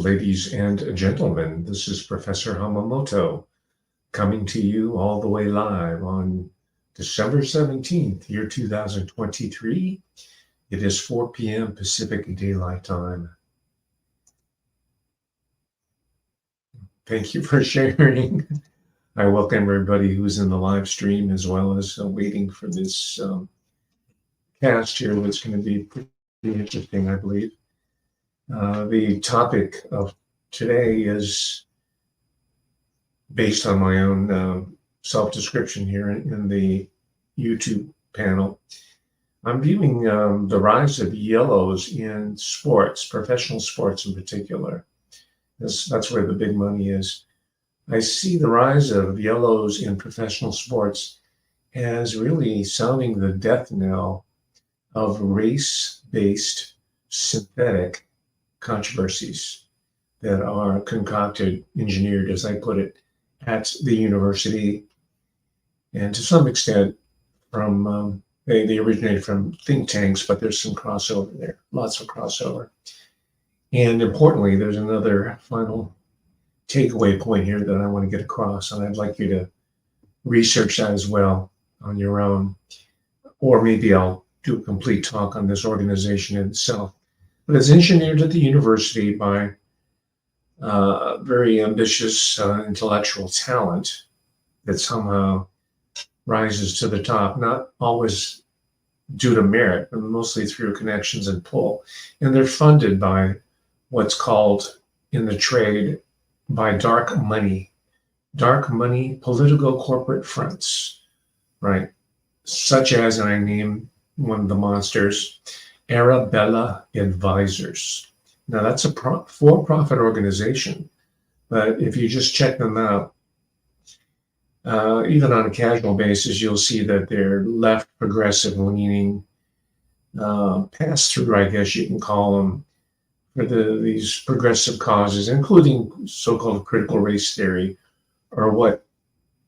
Ladies and gentlemen, this is Professor Hamamoto coming to you all the way live on December 17th, year 2023. It is 4 p.m. Pacific Daylight Time. Thank you for sharing. I welcome everybody who's in the live stream as well as waiting for this cast here that's going to be pretty interesting, I believe. The topic of today is based on my own self-description here in the YouTube panel. I'm viewing the rise of yellows in sports, professional sports in particular. That's where the big money is. I see the rise of yellows in professional sports as really sounding the death knell of race-based synthetic controversies that are concocted, engineered, as I put it, at the university, and to some extent from they originate from think tanks, but there's some crossover there, lots of crossover. And importantly, there's another final takeaway point here that I want to get across, and I'd like you to research that as well on your own, or maybe I'll do a complete talk on this organization itself. But it's engineered at the university by very ambitious intellectual talent that somehow rises to the top, not always due to merit, but mostly through connections and pull. And they're funded by what's called in the trade by dark money politico-corporate fronts, right? Such as, and I name one of the monsters, Arabella Advisors. Now that's a for-profit organization, but if you just check them out, even on a casual basis, you'll see that they're left progressive leaning, pass-through, I guess you can call them, for these progressive causes, including so-called critical race theory, or what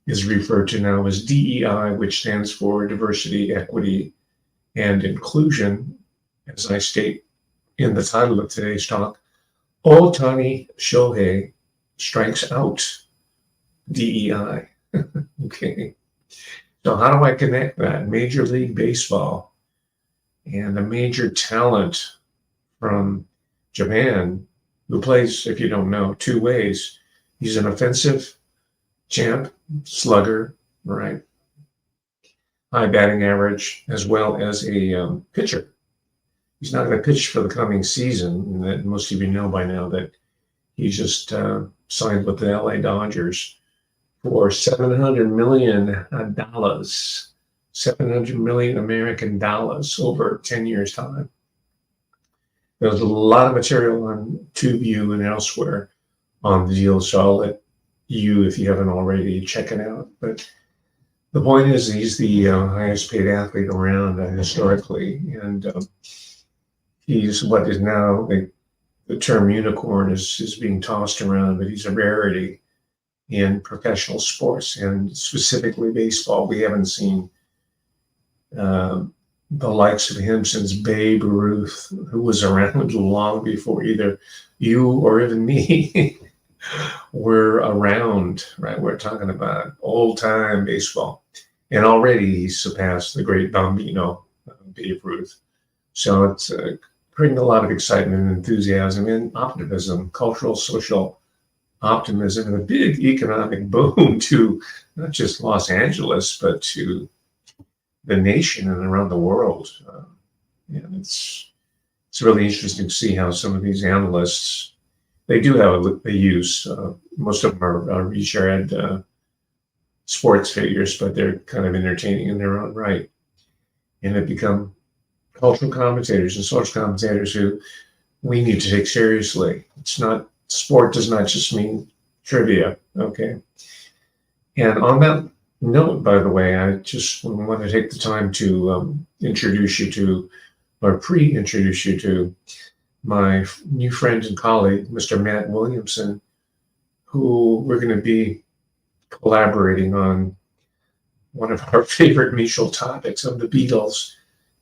is referred to now as DEI, which stands for diversity, equity, and inclusion. As I state in the title of today's talk, Ohtani Shohei strikes out DEI. Okay. So how do I connect that? Major League Baseball and a major talent from Japan who plays, if you don't know, two ways. He's an offensive champ, slugger, right? High batting average, as well as a pitcher. He's not going to pitch for the coming season, and that most of you know by now that he just signed with the LA Dodgers for $700 million, 700 million American dollars over 10 years' time. There's a lot of material on TubeView and elsewhere on the deal, so I'll let you, if you haven't already, check it out. But the point is, he's the highest paid athlete around historically, and he's what is now the term unicorn is being tossed around, but he's a rarity in professional sports, and specifically baseball. We haven't seen the likes of him since Babe Ruth, who was around long before either you or even me were around, right? We're talking about old-time baseball. And already he's surpassed the great Bambino, Babe Ruth. So it's creating a lot of excitement and enthusiasm and optimism, cultural, social optimism, and a big economic boom to not just Los Angeles, but to the nation and around the world. And it's really interesting to see how some of these analysts, they do have a use. Most of them are reach-ahead sports figures, but they're kind of entertaining in their own right. And have become cultural commentators and social commentators who we need to take seriously. Sport does not just mean trivia, okay? And on that note, by the way, I just want to take the time to introduce you to, or pre-introduce you to, my new friend and colleague, Mr. Matt Williamson, who we're going to be collaborating on one of our favorite mutual topics of the Beatles,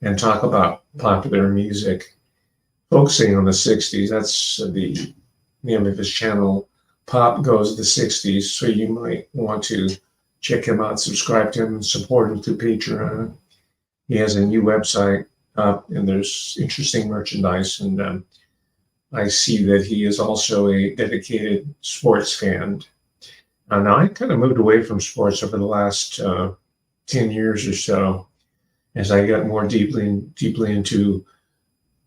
and talk about popular music, focusing on the 60s. That's the name of his channel, Pop Goes the 60s. So you might want to check him out, subscribe to him, and support him through Patreon. He has a new website up, and there's interesting merchandise. And I see that he is also a dedicated sports fan. Now, I kind of moved away from sports over the last 10 years or so as I got more deeply into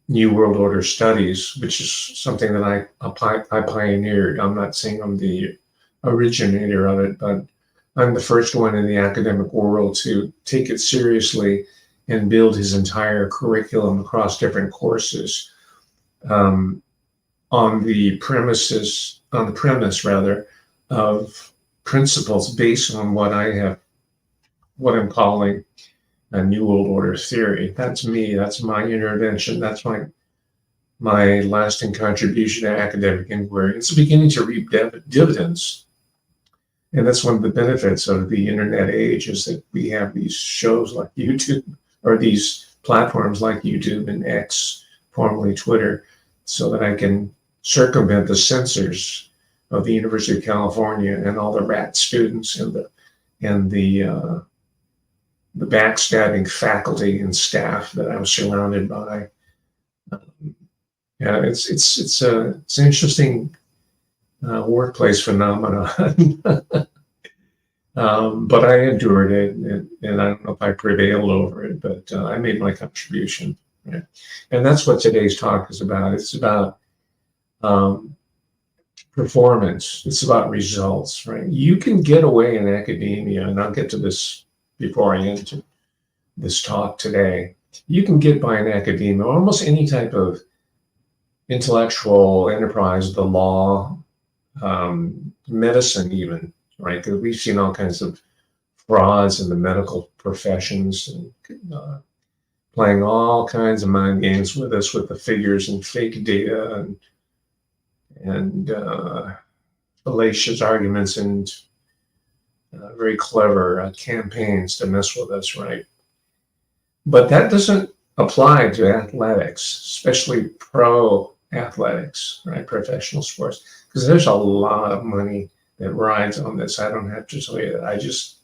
New World Order studies, which is something that I pioneered. I'm not saying I'm the originator of it, but I'm the first one in the academic world to take it seriously and build his entire curriculum across different courses on the premise of principles based on what I'm calling a New World Order theory. That's me. That's my intervention. That's my lasting contribution to academic inquiry. It's beginning to reap dividends. And that's one of the benefits of the internet age, is that we have these shows like YouTube, or these platforms like YouTube and X, formerly Twitter, so that I can circumvent the censors of the University of California and all the rat students and the backstabbing faculty and staff that I'm surrounded by. Yeah, it's an interesting workplace phenomenon. But I endured it, and I don't know if I prevailed over it, but I made my contribution. Right? And that's what today's talk is about. It's about performance. It's about results, right? You can get away in academia, and I'll get to this before I end this talk today. You can get by in academia, or almost any type of intellectual enterprise, the law, medicine even, right? Because we've seen all kinds of frauds in the medical professions, and playing all kinds of mind games with us with the figures and fake data and fallacious arguments and very clever campaigns to mess with us, right? But that doesn't apply to athletics, especially pro athletics, right? Professional sports, because there's a lot of money that rides on this. I don't have to tell you that. I just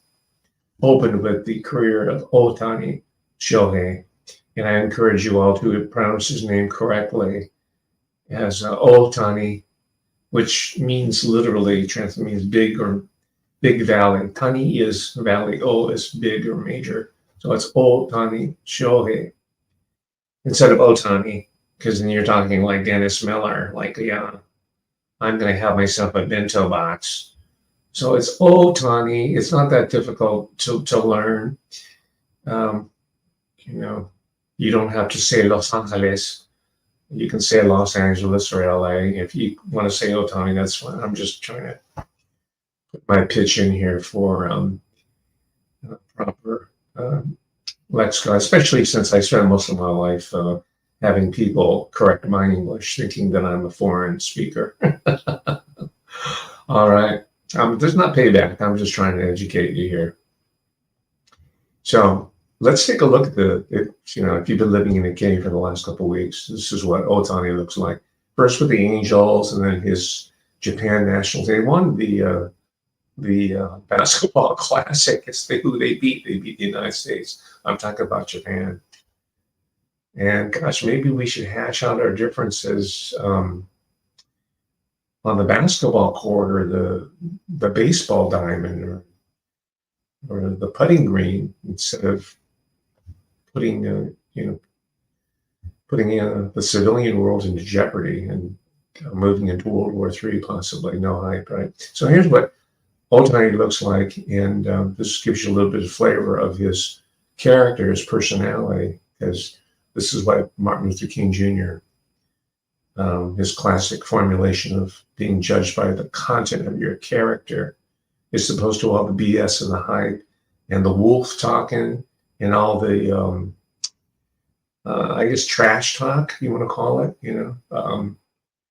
opened with the career of Ohtani, Shohei, and I encourage you all to pronounce his name correctly as Ohtani, which means literally, means big or big valley. Tani is valley, O is big or major. So it's Ohtani Shohei instead of Ohtani, because then you're talking like Dennis Miller, like, yeah, I'm going to have myself a bento box. So it's Ohtani. It's not that difficult to learn. You don't have to say Los Angeles. You can say Los Angeles or LA. If you want to say Ohtani, that's fine. I'm just trying to put my pitch in here for proper lexicon, especially since I spent most of my life having people correct my English, thinking that I'm a foreign speaker. All right. There's not payback. I'm just trying to educate you here. So let's take a look at if you've been living in a cave for the last couple of weeks, this is what Ohtani looks like. First with the Angels, and then his Japan national team. They won the basketball classic. It's who they beat. They beat the United States. I'm talking about Japan. And gosh, maybe we should hash out our differences on the basketball court, or the baseball diamond, or the putting green, instead of putting the civilian world into jeopardy and moving into World War III, possibly. No hype, right? So here's what Ohtani looks like, and this gives you a little bit of flavor of his character, his personality, because this is what Martin Luther King Jr., his classic formulation of being judged by the content of your character, is supposed to all the BS and the hype and the wolf talking and all the, I guess, trash talk, you want to call it.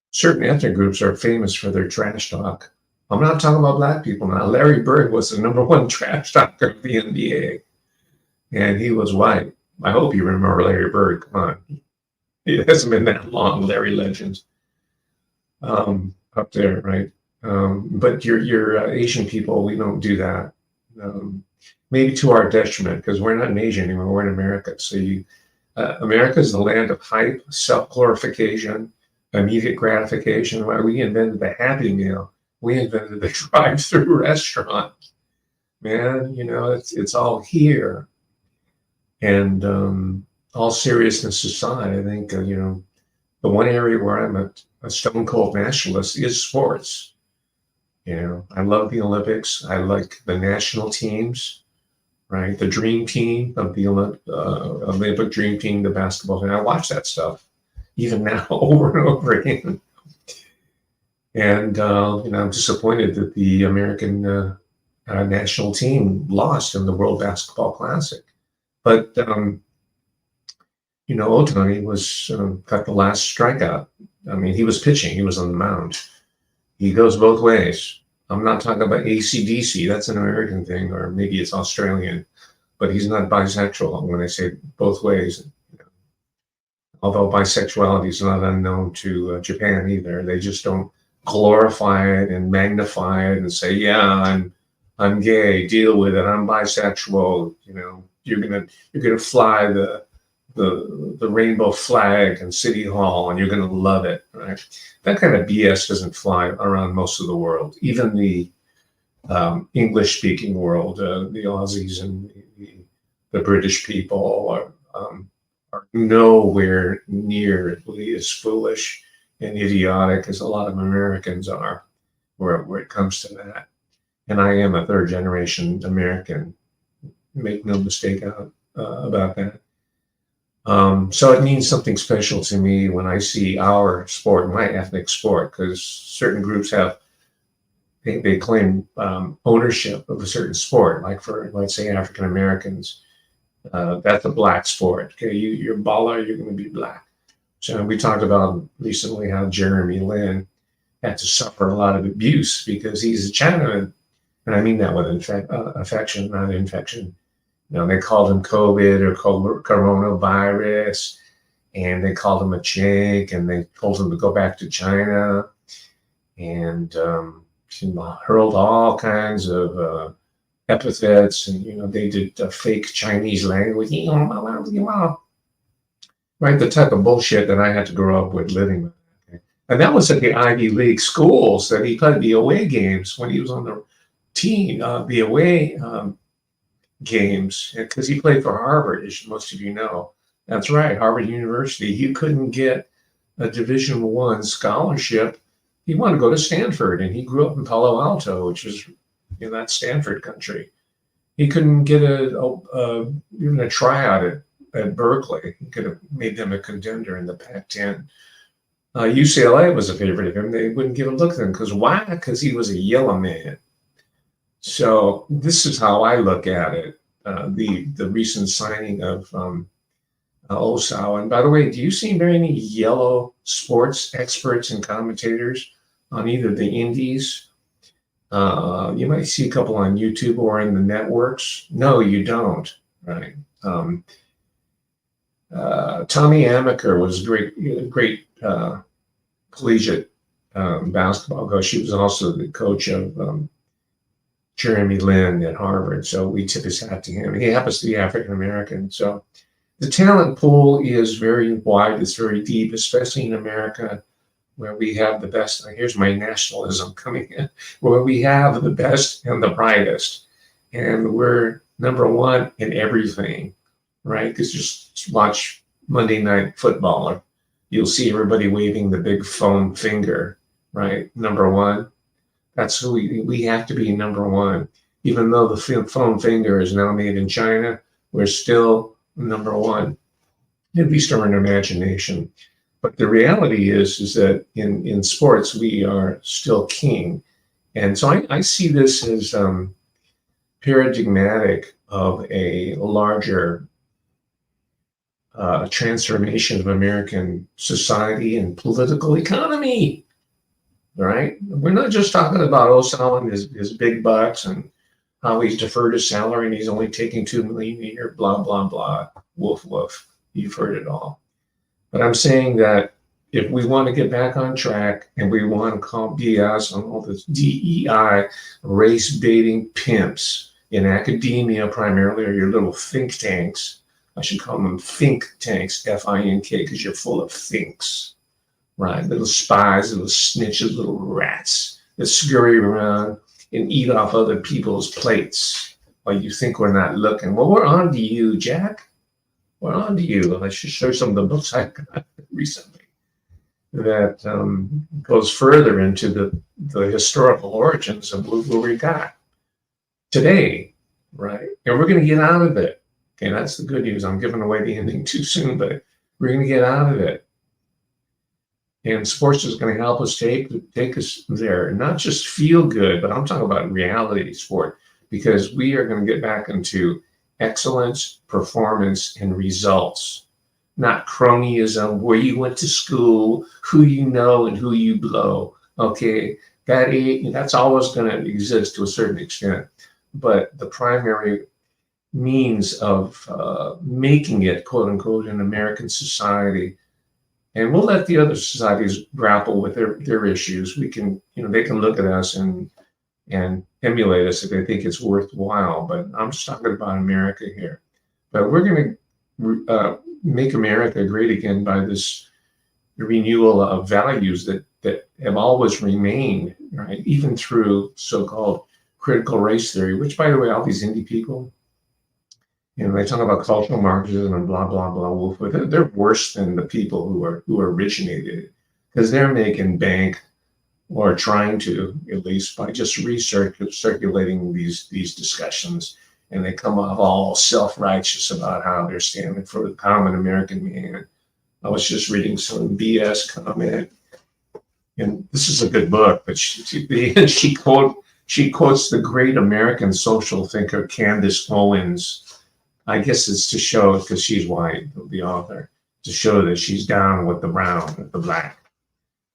Certain ethnic groups are famous for their trash talk. I'm not talking about black people now. Larry Bird was the #1 trash talker of the NBA, and he was white. I hope you remember Larry Bird. Come on. It hasn't been that long, Larry Legends. up there, right? But your Asian people, we don't do that. Um, Maybe to our detriment because we're not in Asia anymore. We're in America. So America is the land of hype, self-glorification, immediate gratification. Why we invented the Happy Meal. We invented the drive-through restaurant. Man, it's all here. And all seriousness aside, I think the one area where I'm a stone cold nationalist is sports. I love the Olympics. I like the national teams, right? The dream team of the Olympic dream team, the basketball team. I watch that stuff even now over and over again. And I'm disappointed that the American national team lost in the World Basketball Classic. But Ohtani was got the last strikeout. I mean, he was pitching. He was on the mound. He goes both ways. I'm not talking about AC/DC. That's an American thing, or maybe it's Australian. But he's not bisexual when I say both ways. Although bisexuality is not unknown to Japan either. They just don't glorify it and magnify it and say, "Yeah, I'm gay. Deal with it. I'm bisexual." You're gonna fly the rainbow flag in City Hall, and you're going to love it, right? That kind of BS doesn't fly around most of the world, even the English-speaking world. The Aussies and the British people are nowhere nearly as foolish and idiotic as a lot of Americans are, where it comes to that. And I am a third-generation American. Make no mistake about that. So it means something special to me when I see our sport, my ethnic sport, because certain groups they claim ownership of a certain sport, like for, let's say, African Americans. That's a black sport. Okay, you're baller, you're going to be black. So we talked about recently how Jeremy Lin had to suffer a lot of abuse because he's a Chinaman, and I mean that with affection, not infection. They called him COVID or coronavirus, and they called him a chink, and they told him to go back to China, and hurled all kinds of epithets, and they did fake Chinese language, right? The type of bullshit that I had to grow up with living with. Okay? And that was at the Ivy League schools that he played the away games when he was on the team, the away games, because he played for Harvard, as most of you know. That's right, Harvard University. He couldn't get a Division I scholarship. He wanted to go to Stanford, and he grew up in Palo Alto, which is that Stanford country. He couldn't get even a tryout at Berkeley. He could have made them a contender in the Pac-10. UCLA was a favorite of him. They wouldn't give a look at him because why? Because he was a yellow man. So this is how I look at it. The recent signing of Osawa. And by the way, do you see very many yellow sports experts and commentators on either the indies? You might see a couple on YouTube or in the networks. No, you don't, right? Tommy Amaker was a great collegiate basketball coach. She was also the coach of Jeremy Lin at Harvard. So we tip his hat to him. He happens to be African American. So the talent pool is very wide. It's very deep, especially in America, where we have the best. Here's my nationalism coming in, where we have the best and the brightest. And we're number one in everything, right? Because just watch Monday Night Football. You'll see everybody waving the big foam finger, right? Number one. That's who we have to be, number one. Even though the foam finger is now made in China, we're still number one, at least our imagination. But the reality is that in sports, we are still king. And so I see this as paradigmatic of a larger transformation of American society and political economy. Right? We're not just talking about Osawa and his big bucks and how he's deferred his salary and he's only taking $2 million a year, blah, blah, blah. Woof, woof. You've heard it all. But I'm saying that if we want to get back on track and we want to call BS on all this DEI, race baiting pimps in academia primarily, or your little think tanks, I should call them think tanks, F-I-N-K, because you're full of thinks, right? Little spies, little snitches, little rats that scurry around and eat off other people's plates while you think we're not looking. Well, we're on to you, Jack. We're on to you. I should show some of the books I got recently that goes further into the historical origins of what we got today, right? And we're going to get out of it. Okay, that's the good news. I'm giving away the ending too soon, but we're going to get out of it. And sports is going to help us take us there. Not just feel good, but I'm talking about reality sport, because we are going to get back into excellence, performance, and results. Not cronyism, where you went to school, who you know, and who you blow. Okay, that's always going to exist to a certain extent. But the primary means of making it, quote unquote, in American society, and we'll let the other societies grapple with their issues. We can, they can look at us and emulate us if they think it's worthwhile. But I'm just talking about America here. But we're going to make America great again by this renewal of values that have always remained, right? Even through so-called critical race theory, which, by the way, all these indie people, they talk about cultural Marxism and blah, blah, blah. Well, they're worse than the people who originated it, because they're making bank, or trying to, at least, by just circulating these discussions. And they come off all self-righteous about how they're standing for the common American man. I was just reading some BS comment, and this is a good book, but she quotes the great American social thinker Candace Owens. I guess it's to show, because she's white, the author, to show that she's down with the brown, with the black.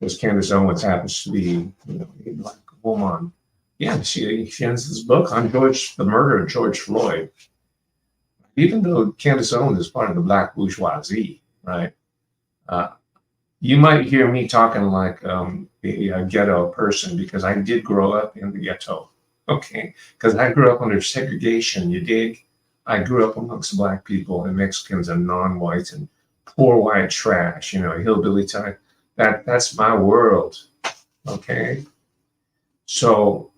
Because Candace Owens happens to be, a black woman. Yeah, she ends this book on the murder of George Floyd. Even though Candace Owens is part of the black bourgeoisie, right? You might hear me talking like a ghetto person, because I did grow up in the ghetto, okay? Because I grew up under segregation, you dig? I grew up amongst black people and Mexicans and non-whites and poor white trash, hillbilly type. That's my world, okay? So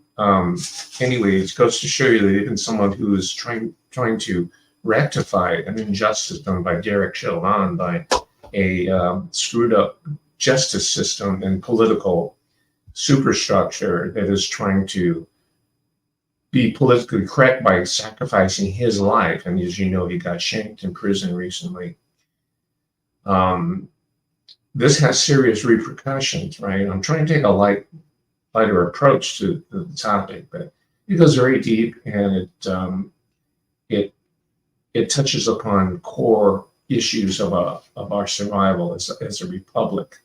anyway, it goes to show you that even someone who is trying to rectify an injustice done by Derek Chauvin, by a screwed up justice system and political superstructure that is trying to be politically correct by sacrificing his life. And as you know, he got shanked in prison recently. This has serious repercussions, right? I'm trying to take a lighter approach to the topic, but it goes very deep, and it touches upon core issues of our survival as a republic,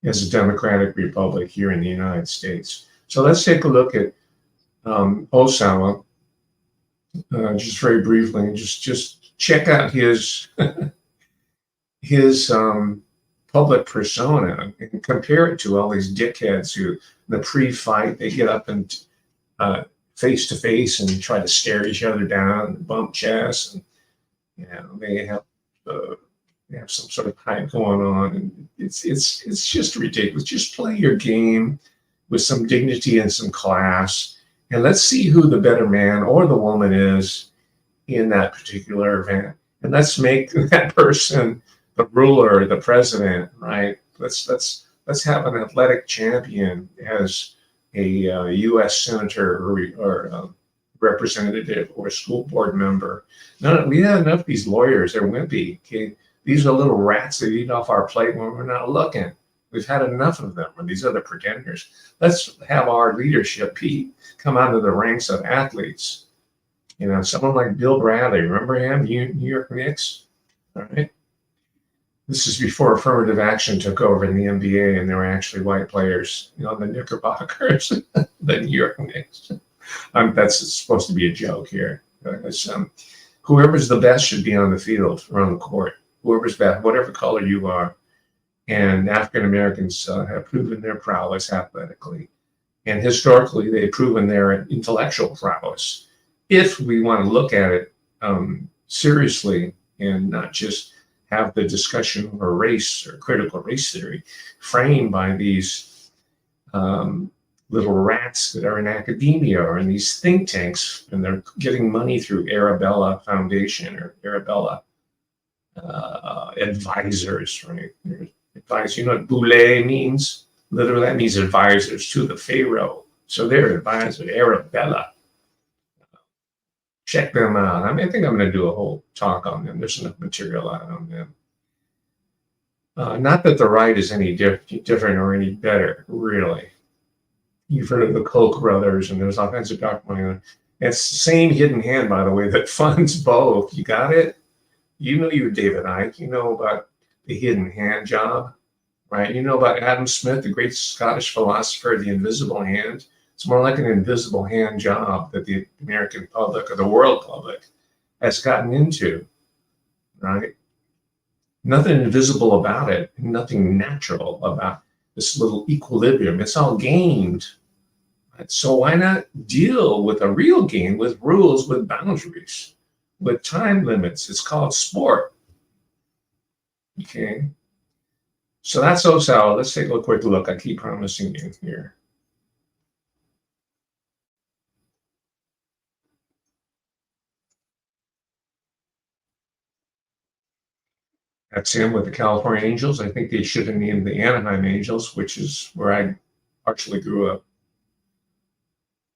as a democratic republic here in the United States. So let's take a look at Osama, just very briefly, and just check out his his public persona and compare it to all these dickheads who, the pre-fight, they get up and face to face and try to stare each other down and bump chests, and they have some sort of hype going on, and it's just ridiculous. Just play your game with some dignity and some class, and let's see who the better man or the woman is in that particular event, and let's make that person the ruler, the president, right? Let's have an athletic champion as a U.S. senator or representative or school board member. No, we had enough of these lawyers. They're wimpy. Okay, these are little rats that eat off our plate when we're not looking. We've had enough of them, or these other pretenders. Let's have our leadership come out of the ranks of athletes. Someone like Bill Bradley. Remember him? New York Knicks. All right. This is before affirmative action took over in the NBA, and there were actually white players, the Knickerbockers, the New York Knicks. That's supposed to be a joke here. Whoever's the best should be on the field or on the court. Whoever's best, whatever color you are. And African Americans have proven their prowess athletically. And historically, they've proven their intellectual prowess. If we want to look at it seriously and not just have the discussion of a race or critical race theory framed by these little rats that are in academia or in these think tanks, and they're getting money through Arabella Foundation or Arabella Advisors, right? Advisors, you know what boule means? Literally, that means advisors to the Pharaoh. So they're advisors, Arabella. Check them out. I mean, I think I'm going to do a whole talk on them. There's enough material out on them. Not that the right is any different or any better, really. You've heard of the Koch brothers, and there's all kinds of documentary. It's the same hidden hand, by the way, that funds both. You got it? You know you're David Icke. You know about the hidden hand job, right? You know about Adam Smith, the great Scottish philosopher, the invisible hand. It's more like an invisible hand job that the American public or the world public has gotten into, right? Nothing invisible about it, nothing natural about this little equilibrium. It's all gamed. Right? So why not deal with a real game with rules, with boundaries, with time limits? It's called sport. Okay. So that's Osawa. Let's take a quick look. I keep promising you here. That's him with the California Angels. I think they should have named the Anaheim Angels, which is where I partially grew up.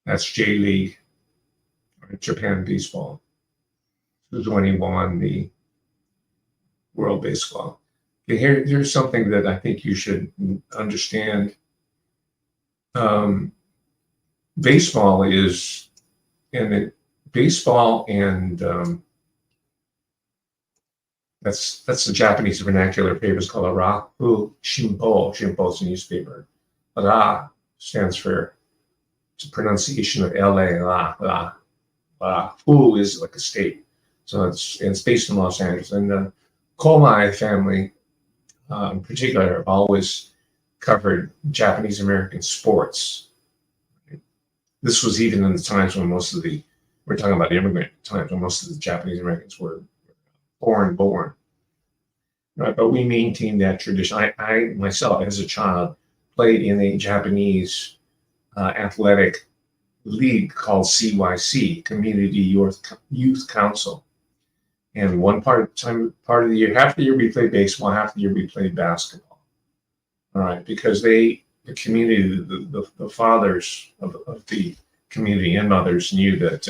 That's J League, Japan baseball. This was when he won the World Baseball. Okay, here's something that I think you should understand. Baseball is, and baseball and that's the Japanese vernacular paper. It's called Raku Shimbo. Shimbo is a newspaper. Ra stands for, it's a pronunciation of LA. La. Fu is like a state. So it's based in Los Angeles. And the Komai family, in particular, have always covered Japanese American sports. This was even in the times when we're talking about immigrant times when most of the Japanese Americans were born, right? But we maintain that tradition. I myself, as a child, played in a Japanese athletic league called CYC, Community Youth Council. And one part of the year, half the year we played baseball, half the year we played basketball. All right, because the community, the fathers of the community and mothers knew that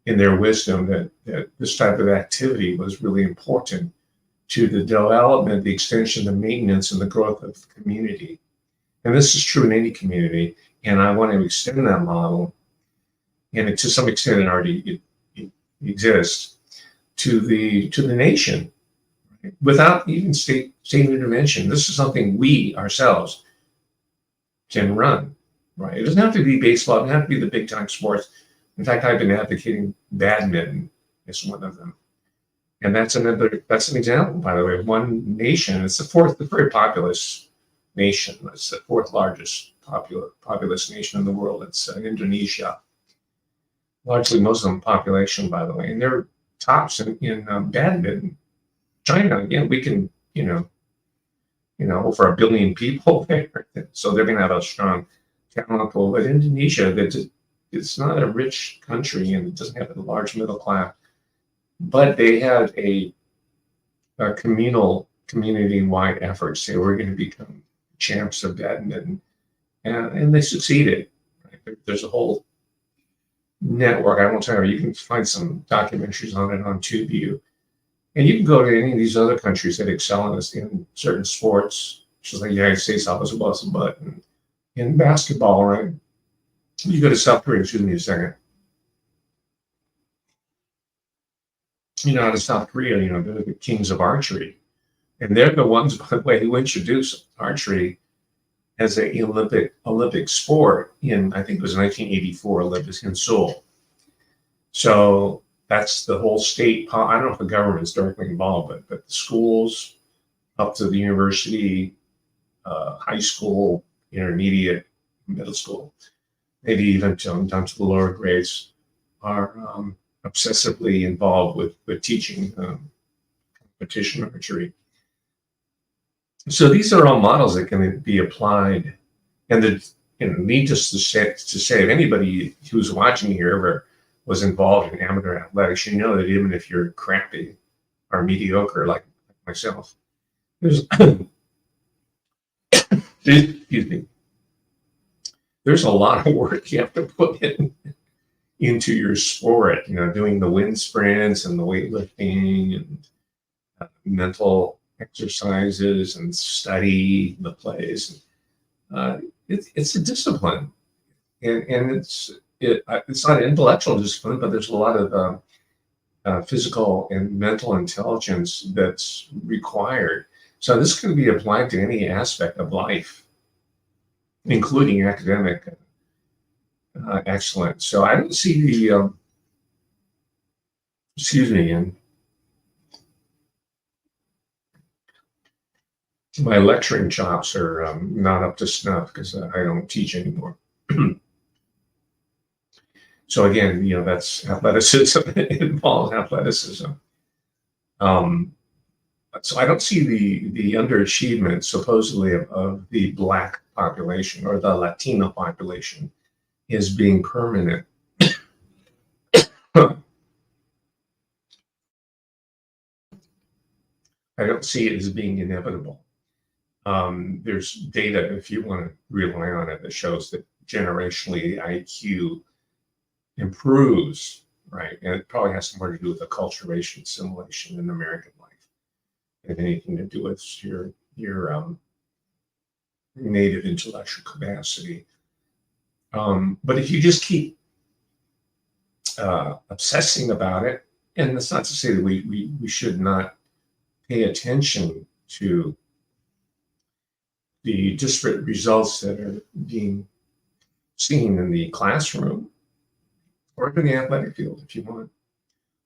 in their wisdom that this type of activity was really important to the development, the extension, the maintenance, and the growth of the community. And this is true in any community. And I want to extend that model, and to some extent it already exists, to the nation, right? Without even state intervention. This is something we ourselves can run, right? It doesn't have to be baseball. It doesn't have to be the big time sports. In fact, I've been advocating badminton as one of them. And that's an example, by the way, of one nation. It's the very populous nation. It's the fourth largest populous nation in the world. It's Indonesia. Largely Muslim population, by the way. And they're tops in badminton. China, again, we can, over 1 billion people there. So they're going to have a strong talent pool. But Indonesia, it's not a rich country and it doesn't have a large middle class. But they had a community-wide effort to say, we're going to become champs of badminton. And they succeeded. Right? There's a whole network. I won't tell you. You can find some documentaries on it on TubeView. And you can go to any of these other countries that excel in certain sports, just like the United States, but in basketball, right? You go to South Korea, excuse me a second. Out of South Korea, they're the kings of archery. And they're the ones, by the way, who introduced archery as an Olympic sport in, I think it was 1984 Olympics in Seoul. So that's the whole state. I don't know if the government's directly involved, but the schools, up to the university, high school, intermediate, middle school, maybe even down to the lower grades, are obsessively involved with teaching competition archery. So these are all models that can be applied, and needless to say, if anybody who's watching here ever was involved in amateur athletics, you know that even if you're crappy or mediocre like myself, there's excuse me, there's a lot of work you have to put into your sport. Doing the wind sprints and the weightlifting and mental exercises and study the plays. It's a discipline, and it's not an intellectual discipline, but there's a lot of physical and mental intelligence that's required. So this can be applied to any aspect of life, including academic excellence. So I don't see the excuse me, and my lecturing chops are not up to snuff because I don't teach anymore. So again, that's athleticism. It involves athleticism. So I don't see the underachievement supposedly of the Black population or the Latino population as being permanent. I don't see it as being inevitable. There's data, if you want to rely on it, that shows that generationally IQ improves, right? And it probably has more to do with acculturation, assimilation in American life, than anything to do with your native intellectual capacity. But if you just keep obsessing about it, and that's not to say that we should not pay attention to the disparate results that are being seen in the classroom, or in the athletic field, if you want,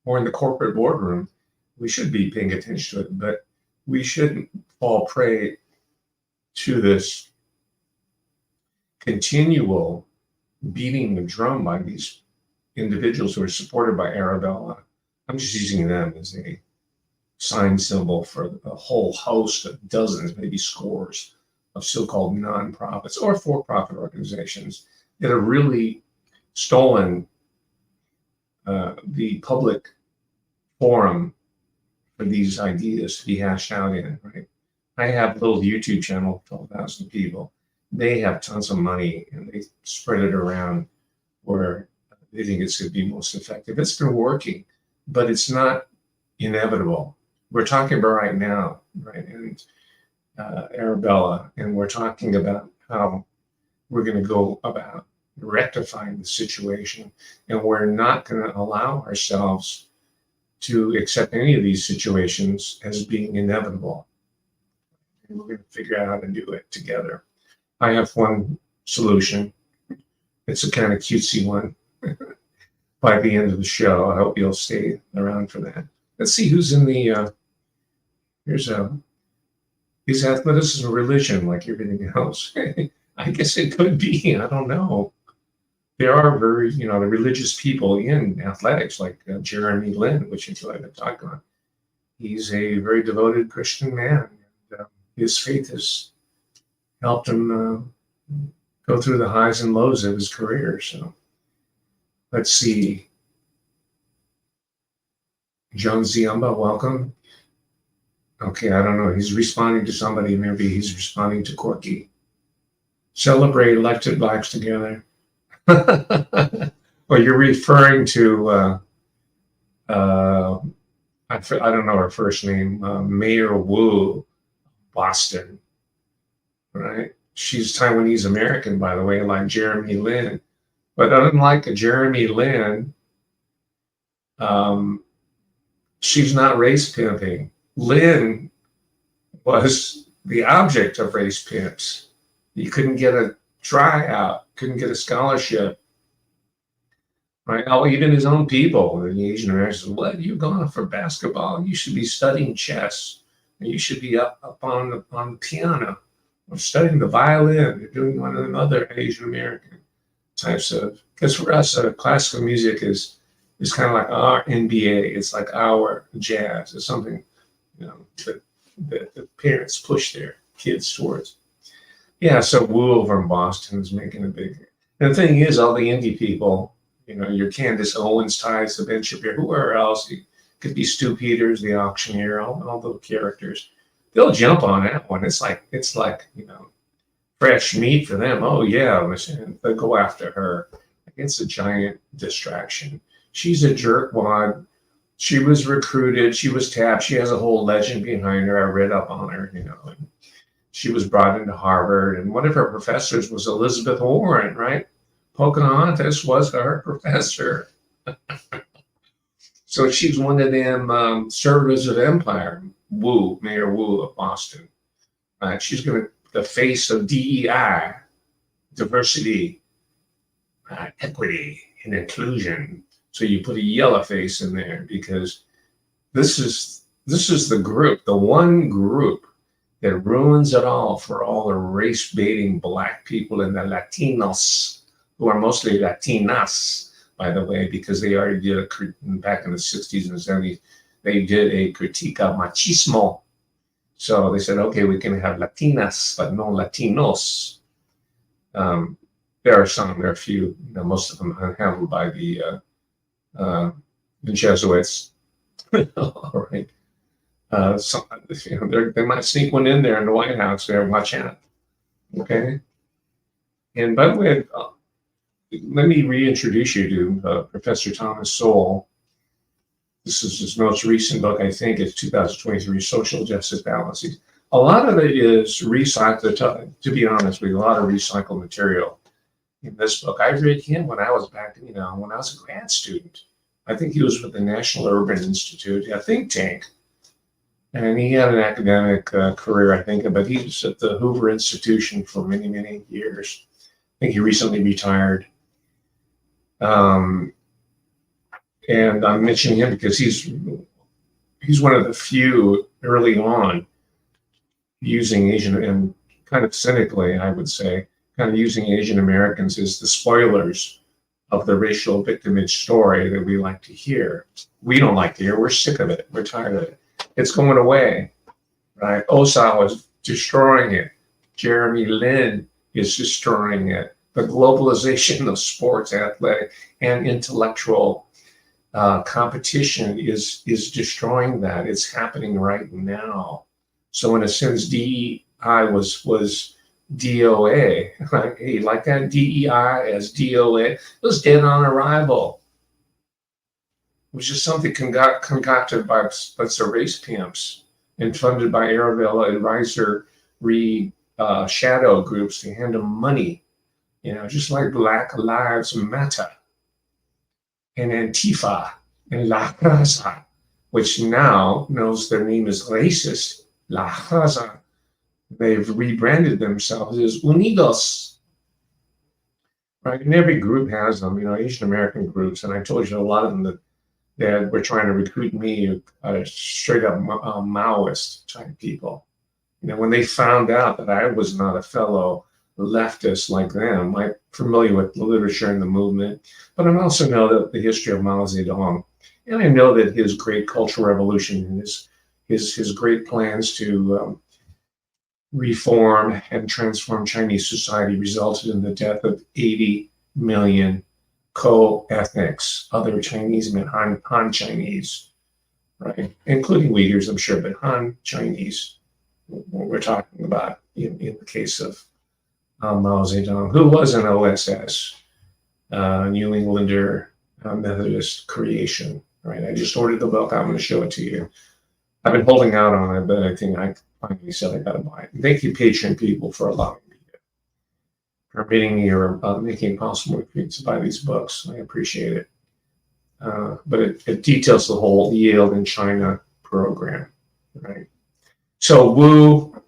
or in the corporate boardroom, we should be paying attention to it, but we shouldn't fall prey to this continual beating the drum by these individuals who are supported by Arabella. I'm just using them as a sign symbol for a whole host of dozens, maybe scores of so-called nonprofits or for-profit organizations that have really stolen the public forum for these ideas to be hashed out in, right? I have a little YouTube channel, 12,000 people. They have tons of money and they spread it around where they think it's going to be most effective. It's been working, but it's not inevitable. We're talking about right now, right? And Arabella, and we're talking about how we're going to go about rectifying the situation, and we're not going to allow ourselves to accept any of these situations as being inevitable. And we're going to figure out how to do it together. I have one solution. It's a kind of cutesy one. By the end of the show, I hope you'll stay around for that. Let's see who's in the is athleticism a religion like everything else? I guess it could be. I don't know. There are very, the religious people in athletics, like Jeremy Lin, which is what I've talked about. He's a very devoted Christian man. And, his faith has helped him go through the highs and lows of his career. So let's see. John Ziamba, welcome. Okay, I don't know. He's responding to somebody. Maybe he's responding to Corky. Celebrate elected blacks together. Well, you're referring to, I don't know her first name, Mayor Wu, Boston, right? She's Taiwanese American, by the way, like Jeremy Lin. But unlike Jeremy Lin, she's not race pimping. Lin was the object of race pimps. You couldn't get a tryout, couldn't get a scholarship, right? Oh, even his own people, the Asian Americans, what, you're going for basketball? You should be studying chess. and you should be up on the piano or studying the violin or doing one of them other Asian American types of, because for us, classical music is kind of like our NBA. It's like our jazz. It's something, that the parents push their kids towards. Yeah, so Wu over in Boston is making a big. And the thing is, all the indie people, your Candace Owens ties to Ben Shapiro, whoever else, it could be Stu Peters, the auctioneer, all those characters. They'll jump on that one. It's like fresh meat for them. Oh yeah, they'll go after her. It's a giant distraction. She's a jerkwad. She was recruited. She was tapped. She has a whole legend behind her. I read up on her, and she was brought into Harvard, and one of her professors was Elizabeth Warren, right? Pocahontas was her professor. So she's one of them servers of empire. Mayor Wu of Boston. She's the face of DEI, diversity, equity, and inclusion. So you put a yellow face in there because this is the group, the one group that ruins it all for all the race-baiting Black people and the Latinos, who are mostly Latinas, by the way, because they already did back in the 60s and 70s, they did a critique of machismo. So they said, okay, we can have Latinas, but no Latinos. There are a few, most of them handled by the Jesuits. All right. They might sneak one in there in the White House there. Watch out. Okay. And by the way, let me reintroduce you to Professor Thomas Sowell. This is his most recent book, I think. It's 2023, Social Justice Fallacies. A lot of it is recycled, to be honest with you, a lot of recycled material in this book. I read him when I was when I was a grad student. I think he was with the National Urban Institute, a think tank. And he had an academic career, I think, but he was at the Hoover Institution for many, many years. I think he recently retired. And I'm mentioning him because he's one of the few early on using Asian, and kind of cynically, I would say, kind of using Asian Americans as the spoilers of the racial victimage story that we like to hear. We don't like to hear. We're sick of it. We're tired of it. It's going away, right? Osawa is destroying it. Jeremy Lin is destroying it. The globalization of sports, athletic, and intellectual competition is destroying that. It's happening right now. So in a sense, DEI was DOA. Right? Hey, like that DEI as DOA. It was dead on arrival, which is something concocted by the race pimps and funded by Arabella Advisor shadow groups to hand them money, just like Black Lives Matter and Antifa and La Raza, which now knows their name is racist, La Raza. They've rebranded themselves as Unidos. Right? And every group has them, Asian American groups. And I told you a lot of them that were trying to recruit me, straight up Maoist type people. When they found out that I was not a fellow leftist like them, I'm familiar with the literature and the movement, but I also know that the history of Mao Zedong, and I know that his great cultural revolution and his great plans to reform and transform Chinese society resulted in the death of 80 million co-ethnics, other Chinese men, Han Chinese, right? Including Uyghurs, I'm sure, but Han Chinese, what we're talking about in the case of Mao Zedong, who was an OSS, New Englander Methodist creation, right? I just ordered the book. I'm going to show it to you. I've been holding out on it, but I think I finally said I got to buy it. And thank you, Patreon people, for allowing me to, permitting me or making it possible for me to buy these books. I appreciate it. But it details the whole Yale in China program, right? So Wu,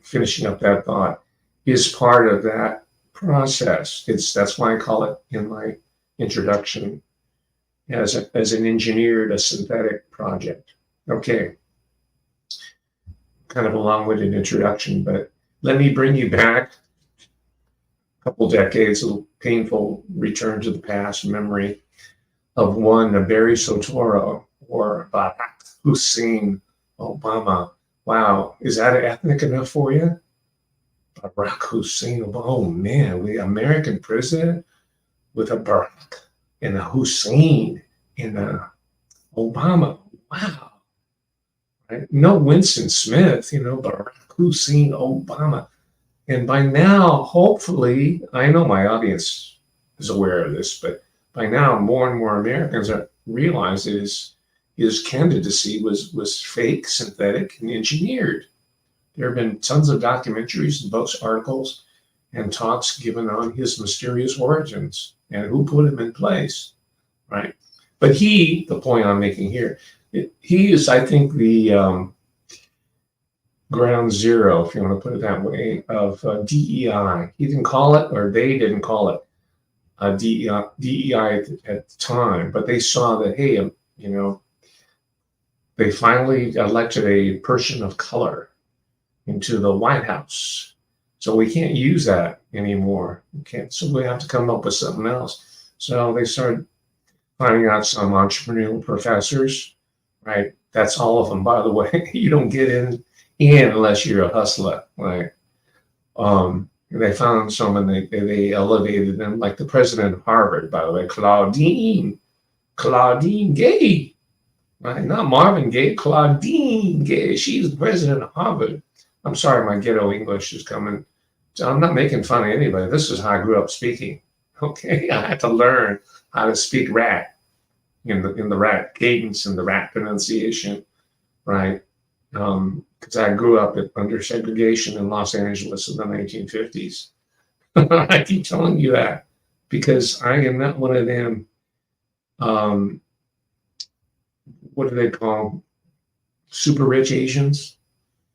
finishing up that thought, is part of that process. That's why I call it in my introduction as an engineered, a synthetic project. Okay. kind of a long-winded introduction, but let me bring you back a couple decades, a little painful return to the past memory of one Barry Soetoro or Barack Hussein Obama. Wow, is that ethnic enough for you? Barack Hussein Obama. Oh man, we American president with a Barack and a Hussein and a Obama. Wow. Right? No Winston Smith, Barack Hussein Obama. And by now, hopefully, I know my audience is aware of this, but by now, more and more Americans realize that his candidacy was fake, synthetic, and engineered. There have been tons of documentaries and books, articles, and talks given on his mysterious origins and who put him in place, right? But the point I'm making here, he is, I think, the ground zero, if you want to put it that way, of DEI. He didn't call it, or they didn't call it DEI at the time, but they saw that, hey, they finally elected a person of color into the White House. So we can't use that anymore. So we have to come up with something else. So they started finding out some entrepreneurial professors, right? That's all of them, by the way. You don't get in unless you're a hustler, right? They found some and they elevated them, like the president of Harvard, by the way, Claudine Gay, right? Not Marvin Gaye, Claudine Gay. She's the president of Harvard. I'm sorry, my ghetto English is coming. I'm not making fun of anybody. This is how I grew up speaking. Okay, I had to learn how to speak rat in the rat cadence and the rat pronunciation, right? Because I grew up under segregation in Los Angeles in the 1950s. I keep telling you that because I am not one of them. What do they call super rich Asians?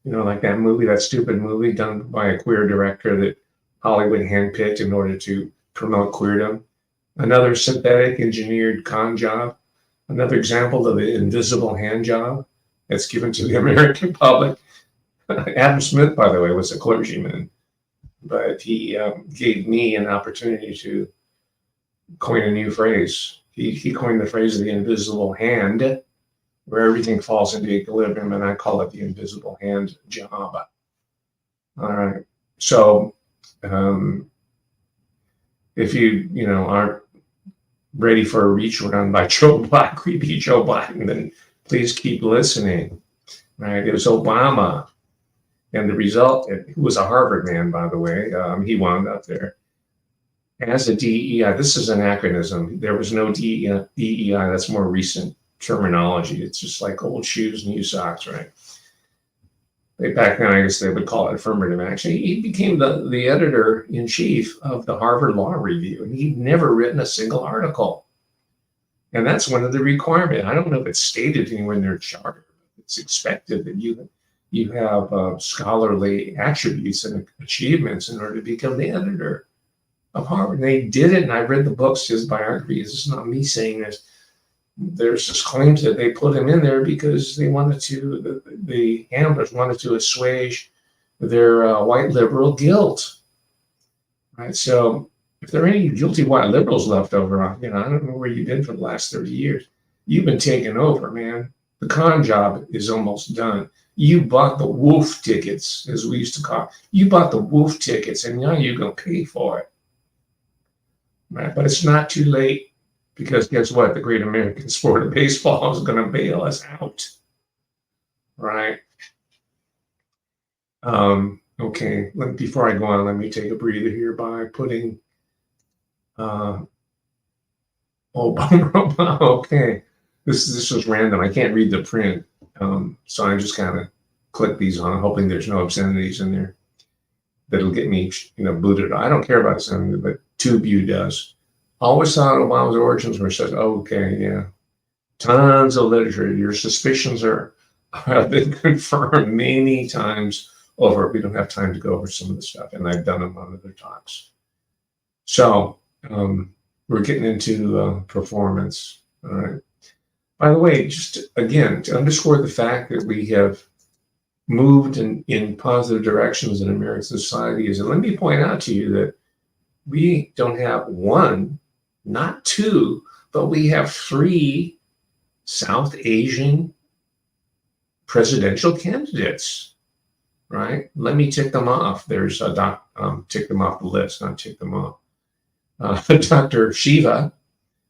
Like that movie, that stupid movie done by a queer director that Hollywood handpicked in order to promote queerdom. Another synthetic engineered con job. Another example of the invisible hand job that's given to the American public. Adam Smith, by the way, was a clergyman, but he gave me an opportunity to coin a new phrase. He coined the phrase of the invisible hand, where everything falls into equilibrium, and I call it the invisible hand job. All right. So if you aren't ready for a reach around by creepy Joe Biden, then please keep listening. Right? It was Obama, and the result, who was a Harvard man, by the way, he wound up there as a DEI. This is an anachronism. There was no DEI. That's more recent terminology. It's just like old shoes, new socks, right? Back then, I guess they would call it affirmative action. He became the editor-in-chief of the Harvard Law Review, and he'd never written a single article. And that's one of the requirements. I don't know if it's stated anywhere in their charter. It's expected that you have scholarly attributes and achievements in order to become the editor of Harvard. And they did it, and I read the books, his biographies. This is not me saying this. There's this claims that they put him in there because they wanted to, the handlers wanted to assuage their white liberal guilt, right? So if there are any guilty white liberals left over, I don't know where you've been for the last 30 years. You've been taken over, man. The con job is almost done. You bought the wolf tickets, as we used to call it. You bought the wolf tickets, and now you're going to pay for it, right? But it's not too late. Because guess what? The great American sport of baseball is going to bail us out, right? Okay. Before I go on, let me take a breather here by putting. Okay. This was random. I can't read the print, so I just kind of click these on, hoping there's no obscenities in there that'll get me, booted. I don't care about obscenity, but TubeU does. Always thought Obama's origins were such, okay, yeah. Tons of literature. Your suspicions have been confirmed many times over. We don't have time to go over some of the stuff, and I've done them on other talks. So we're getting into performance. All right. By the way, just again, to underscore the fact that we have moved in positive directions in American society is, and let me point out to you that we don't have one, not two, but we have three South Asian presidential candidates, right? Let me tick them off. There's a tick them off the list, not tick them off. Dr. Shiva,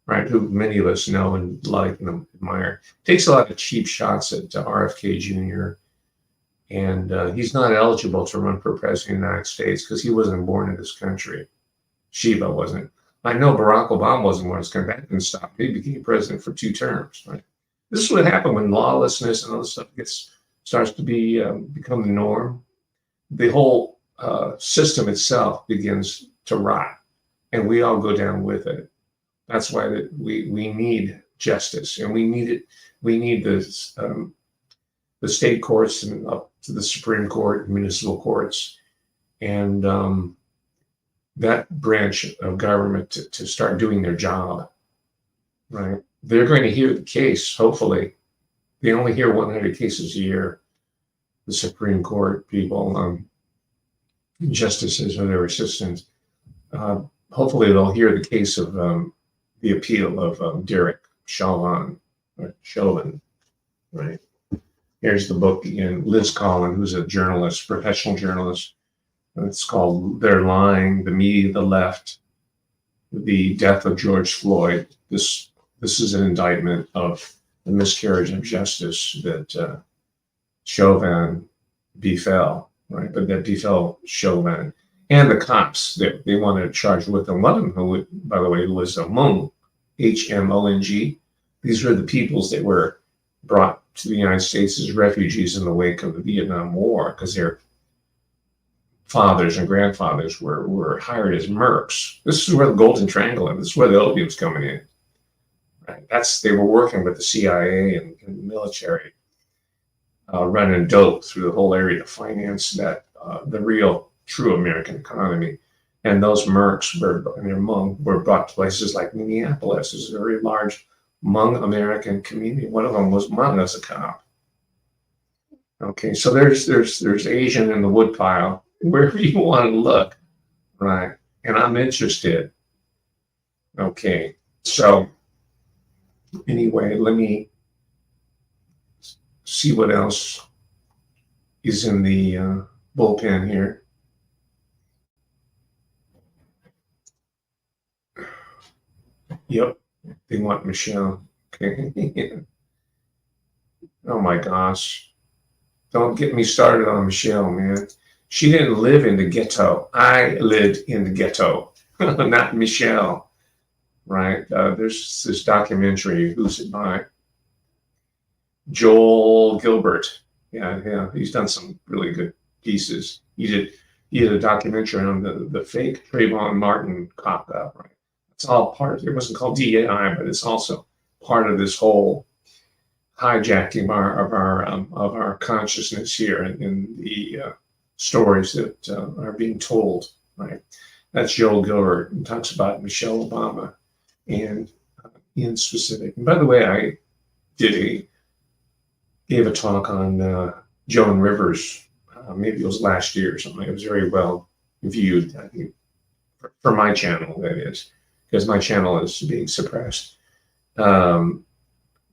right, who many of us know and like and admire, takes a lot of cheap shots at RFK Jr. And he's not eligible to run for president of the United States because he wasn't born in this country. Shiva wasn't. I know Barack Obama wasn't born in this country. That didn't stop. He became president for 2 terms, right? This is what happened when lawlessness and other stuff starts to become the norm. The whole system itself begins to rot, and we all go down with it. That's why we need justice, and we need it. We need the state courts and up to the Supreme Court, municipal courts, and that branch of government to start doing their job, right? They're going to hear the case, hopefully. They only hear 100 cases a year, the Supreme Court people, justices or their assistants. Hopefully they'll hear the case of the appeal of Derek Chauvin, right? Here's the book again, Liz Collin, who's a journalist, professional journalist. It's called They're Lying, the Media, the Left, the Death of George Floyd. This is an indictment of the miscarriage of justice that Chauvin befell, right? But that befell Chauvin and the cops that they wanted to charge with him. One of them, who, by the way, was a Hmong, Hmong. These were the peoples that were brought to the United States as refugees in the wake of the Vietnam War because their fathers and grandfathers were hired as mercs. This is where the Golden Triangle is. This is where the opium's coming in. Right? They were working with the CIA and the military, running dope through the whole area to finance that the real, true American economy. And those mercs and their Hmong were brought to places like Minneapolis. It's a very large Hmong American community. One of them was Hmong as a cop. Okay, so there's Asian in the woodpile, wherever you want to look, right? And I'm interested. Okay, so anyway, let me see what else is in the bullpen here. Yep, they want Michelle. Okay. Oh my gosh. Don't get me started on Michelle, man. She didn't live in the ghetto. I lived in the ghetto, not Michelle, right? There's this documentary, who's it by? Joel Gilbert. Yeah, he's done some really good pieces. He did a documentary on the fake Trayvon Martin cop out, right? It's all part of it. It wasn't called DEI, but it's also part of this whole hijacking of our consciousness here in the stories that are being told, right? That's Joel Gilbert, and talks about Michelle Obama and in specific. And by the way, I gave a talk on Joan Rivers, maybe it was last year or something. It was very well viewed, I think, for my channel, that is, because my channel is being suppressed.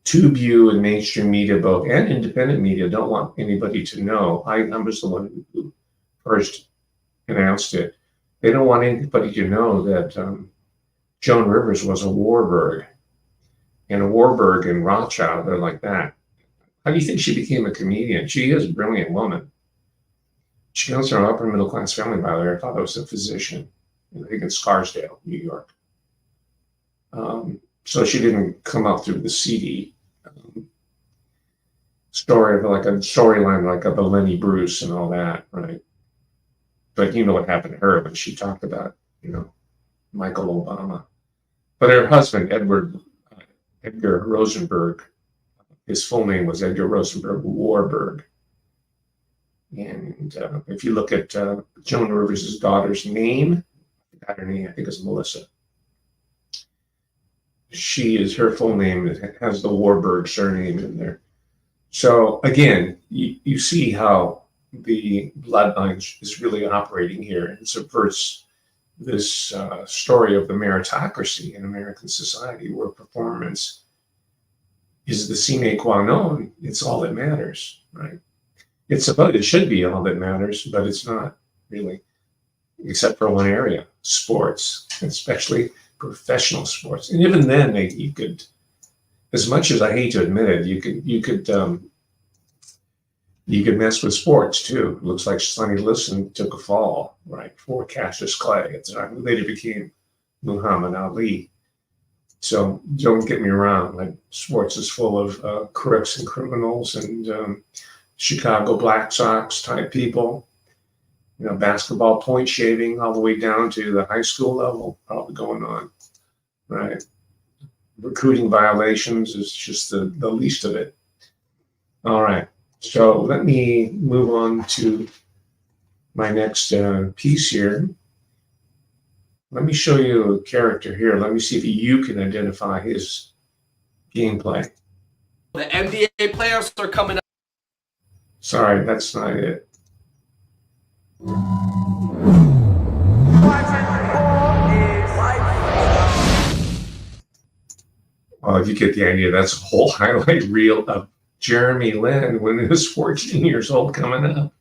TubeView and mainstream media both, and independent media, don't want anybody to know. I was the one who first announced it. They don't want anybody to know that Joan Rivers was a Warburg. And a Warburg and Rothschild, they're like that. How do you think she became a comedian? She is a brilliant woman. She comes from an upper middle class family, by the way. I thought I was a physician, I think in Scarsdale, New York. So she didn't come up through the seedy story of like a storyline like of a Lenny Bruce and all that, right? But you know what happened to her when she talked about, Michael Obama. But her husband, Edgar Rosenberg, his full name was Edgar Rosenberg Warburg. And if you look at Joan Rivers' daughter's name, I forgot her name, I think it's Melissa. Her full name has the Warburg surname in there. So again, you see how the bloodline is really operating here and subverts this story of the meritocracy in American society, where performance is the sine qua non. It's all that matters, right? It should be all that matters, but it's not really, except for one area: sports, especially professional sports. And even then, you could, as much as I hate to admit it, you could mess with sports too. It looks like Sonny Liston took a fall, right, for Cassius Clay at the time, who later became Muhammad Ali. So don't get me wrong, like sports is full of crooks and criminals and Chicago Black Sox type people. You know, basketball point shaving all the way down to the high school level, probably going on, right? Recruiting violations is just the least of it. All right, so let me move on to my next piece here. Let me show you a character here. Let me see if you can identify his gameplay. The NBA playoffs are coming up. Sorry, that's not it. Well, if you get the idea, that's a whole highlight reel of Jeremy Lin when he was 14 years old coming up.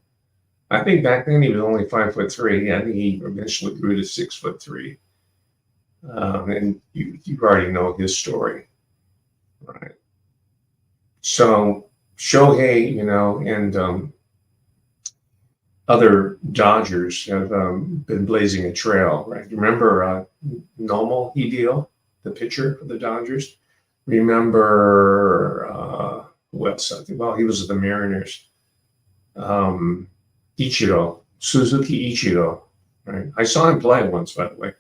I think back then he was only 5'3". I think he eventually grew to 6'3". And you already know his story, right? So Shohei, you know, and other Dodgers have been blazing a trail, right? You remember Nomo Hideo, the pitcher for the Dodgers? Remember who else? Well, he was at the Mariners. Suzuki Ichiro, right? I saw him play once, by the way.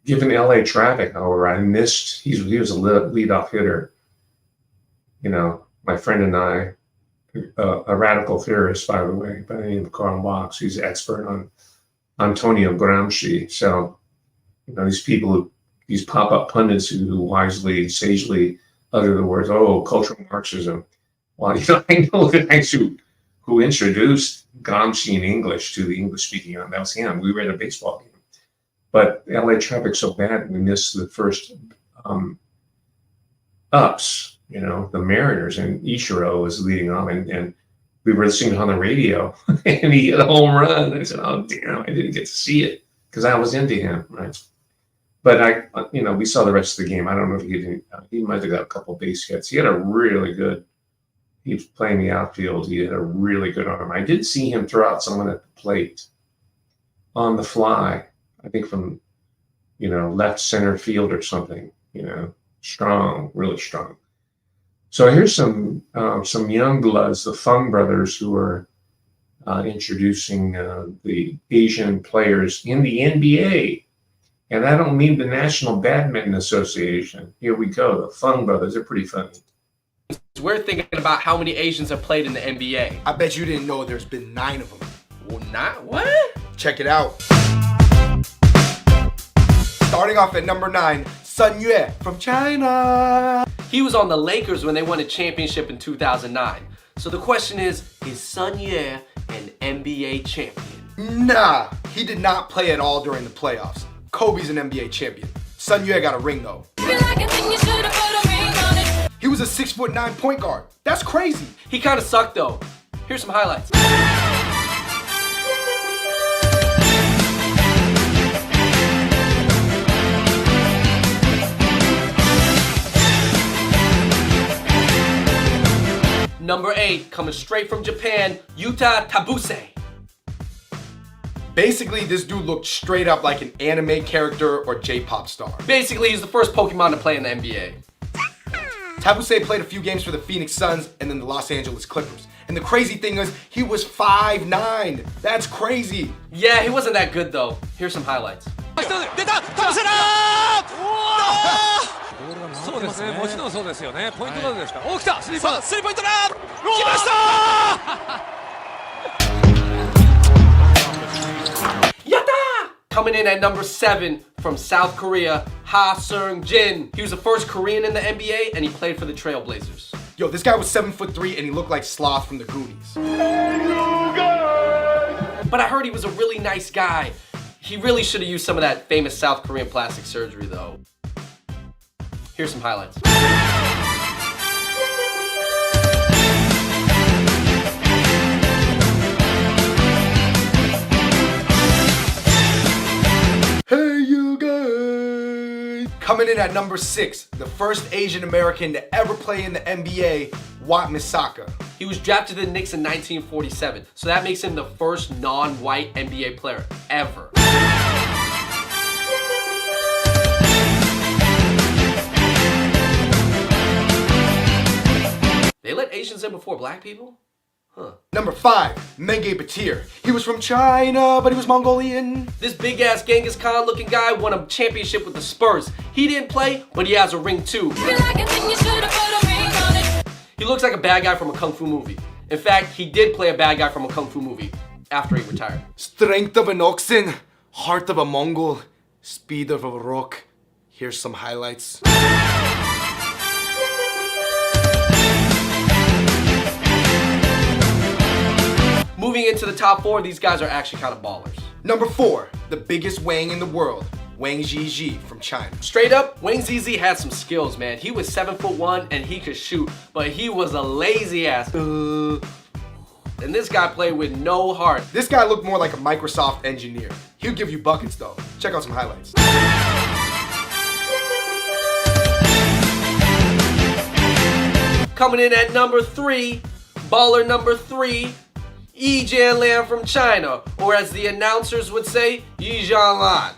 Given LA traffic, however, I missed. He was a leadoff hitter. You know, my friend and I, a radical theorist, by the way, by the name of Karl Marx. He's an expert on Antonio Gramsci. So, you know, these pop-up pundits who wisely, sagely utter the words, "Oh, cultural Marxism." Well, you know, I know the guys who introduced Gramsci in English to the English-speaking, that was him. We were at a baseball game. But LA traffic's so bad, we missed the first ups. You know, the Mariners, and Ichiro was leading off, and we were listening on the radio, and he hit a home run. I said, "Oh, damn, I didn't get to see it," because I was into him, right? But we saw the rest of the game. I don't know if he might have got a couple base hits. He was playing the outfield. He had a really good arm. I did see him throw out someone at the plate on the fly, I think from, left center field or something, strong, really strong. So here's some young bloods, the Fung brothers, who are introducing the Asian players in the NBA. And I don't mean the National Badminton Association. Here we go. The Fung brothers are pretty funny. We're thinking about how many Asians have played in the NBA. I bet you didn't know there's been 9 of them. Well, not what? Check it out. Starting off at number 9, Sun Yue from China. He was on the Lakers when they won a championship in 2009. So the question is Sun Yue an NBA champion? Nah, he did not play at all during the playoffs. Kobe's an NBA champion. Sun Yue got a ring though. He was a 6'9" point guard. That's crazy. He kind of sucked though. Here's some highlights. Number 8, coming straight from Japan, Yuta Tabuse. Basically, this dude looked straight up like an anime character or J-pop star. Basically, he's the first Pokemon to play in the NBA. Tabuse played a few games for the Phoenix Suns and then the Los Angeles Clippers. And the crazy thing is, he was 5'9". That's crazy. Yeah, he wasn't that good though. Here's some highlights. Coming in at number 7 from South Korea, Ha Seung-jin. He was the first Korean in the NBA and he played for the Trailblazers. Yo, this guy was 7'3" and he looked like Sloth from the Goonies. But I heard he was a really nice guy. He really should have used some of that famous South Korean plastic surgery though. Here's some highlights. Hey you guys! Coming in at number 6, the first Asian American to ever play in the NBA, Wat Misaka. He was drafted to the Knicks in 1947, so that makes him the first non-white NBA player ever. They let Asians in before black people? Huh. Number 5, Menge Batir. He was from China, but he was Mongolian. This big ass Genghis Khan looking guy won a championship with the Spurs. He didn't play, but he has a ring too. He looks like a bad guy from a kung fu movie. In fact, he did play a bad guy from a kung fu movie after he retired. Strength of an oxen, heart of a Mongol, speed of a rock. Here's some highlights. Moving into the top 4, these guys are actually kind of ballers. Number 4, the biggest Wang in the world, Wang Zhizhi from China. Straight up, Wang Zizi had some skills, man. He was 7'1" and he could shoot, but he was a lazy ass. And this guy played with no heart. This guy looked more like a Microsoft engineer. He'll give you buckets though. Check out some highlights. Coming in at number 3, baller number 3, Yi Jianlan from China, or as the announcers would say, Yi Jianlan.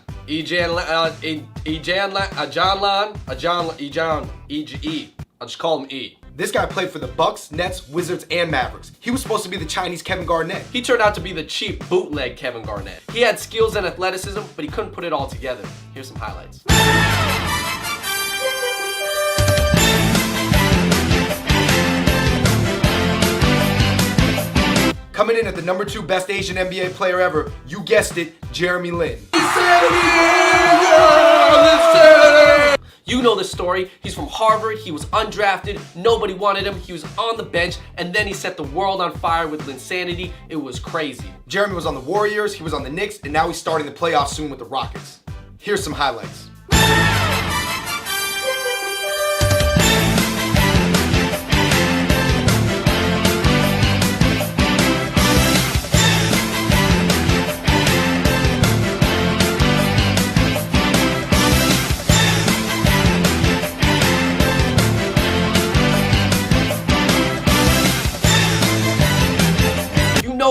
I'll just call him E. This guy played for the Bucks, Nets, Wizards, and Mavericks. He was supposed to be the Chinese Kevin Garnett. He turned out to be the cheap bootleg Kevin Garnett. He had skills and athleticism, but he couldn't put it all together. Here's some highlights. Coming in at the number 2 best Asian NBA player ever, you guessed it, Jeremy Lin. You know the story. He's from Harvard. He was undrafted. Nobody wanted him. He was on the bench, and then he set the world on fire with Linsanity. It was crazy. Jeremy was on the Warriors, he was on the Knicks, and now he's starting the playoffs soon with the Rockets. Here's some highlights.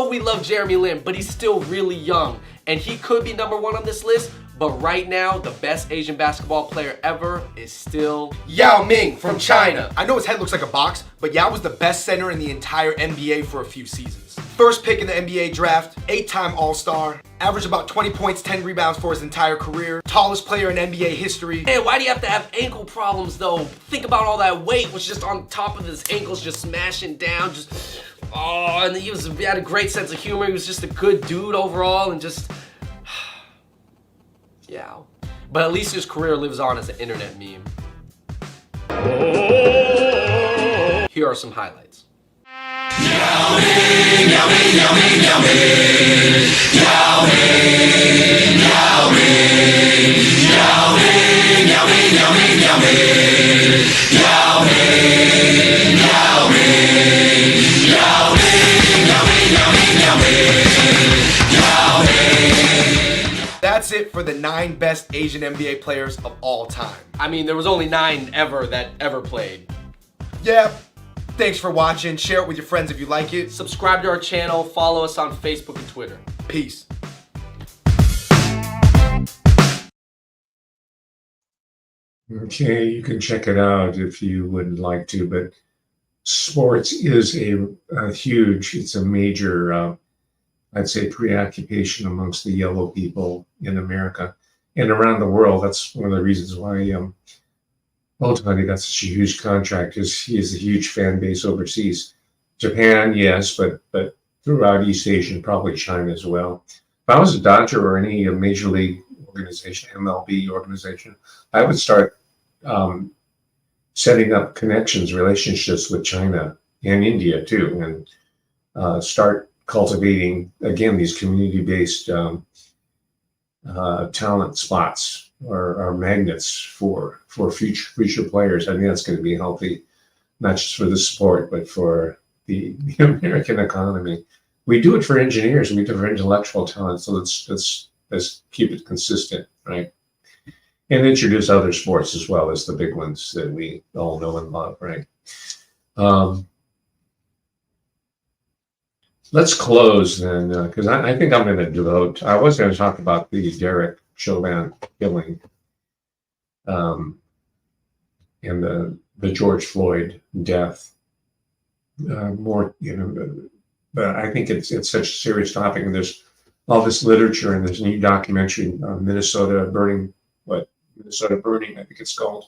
We love Jeremy Lin, but he's still really young, and he could be number 1 on this list, but right now, the best Asian basketball player ever is still Yao Ming from China. I know his head looks like a box, but Yao was the best center in the entire NBA for a few seasons. First pick in the NBA draft, 8-time All-Star, averaged about 20 points, 10 rebounds for his entire career, tallest player in NBA history. Hey, why do you have to have ankle problems though? Think about all that weight was just on top of his ankles, just smashing down, just... Oh, and he had a great sense of humor. He was just a good dude overall, and just yeah. But at least his career lives on as an internet meme. Here are some highlights. Yao Ming, Yao Ming, Yao Ming, Yao Ming, Yao Ming, Yao Ming, Yao Ming, Yao Ming, Yao Ming, Yao Ming, Yao Ming, Yao Ming. That's it for the 9 best Asian NBA players of all time. I mean, there was only 9 ever that ever played. Yeah, thanks for watching. Share it with your friends if you like it. Subscribe to our channel, follow us on Facebook and Twitter. Peace. Okay, you can check it out if you would like to, but sports is a huge, it's a major, I'd say, preoccupation amongst the yellow people in America and around the world. That's one of the reasons why Ohtani got such a huge contract, is he has a huge fan base overseas. Japan, yes, but throughout East Asia and probably China as well. If I was a Dodger or any major league organization, MLB organization, I would start setting up connections, relationships with China and India too, and start cultivating, again, these community-based talent spots or magnets for future players. I think that's going to be healthy, not just for the sport, but for the American economy. We do it for engineers, we do it for intellectual talent, so let's keep it consistent, right? And introduce other sports as well as the big ones that we all know and love, right? Let's close then, because I think I'm going to devote. I was going to talk about the Derek Chauvin killing, and the George Floyd death more, but I think it's such a serious topic, and there's all this literature and this new documentary, Minnesota Burning, I think it's called,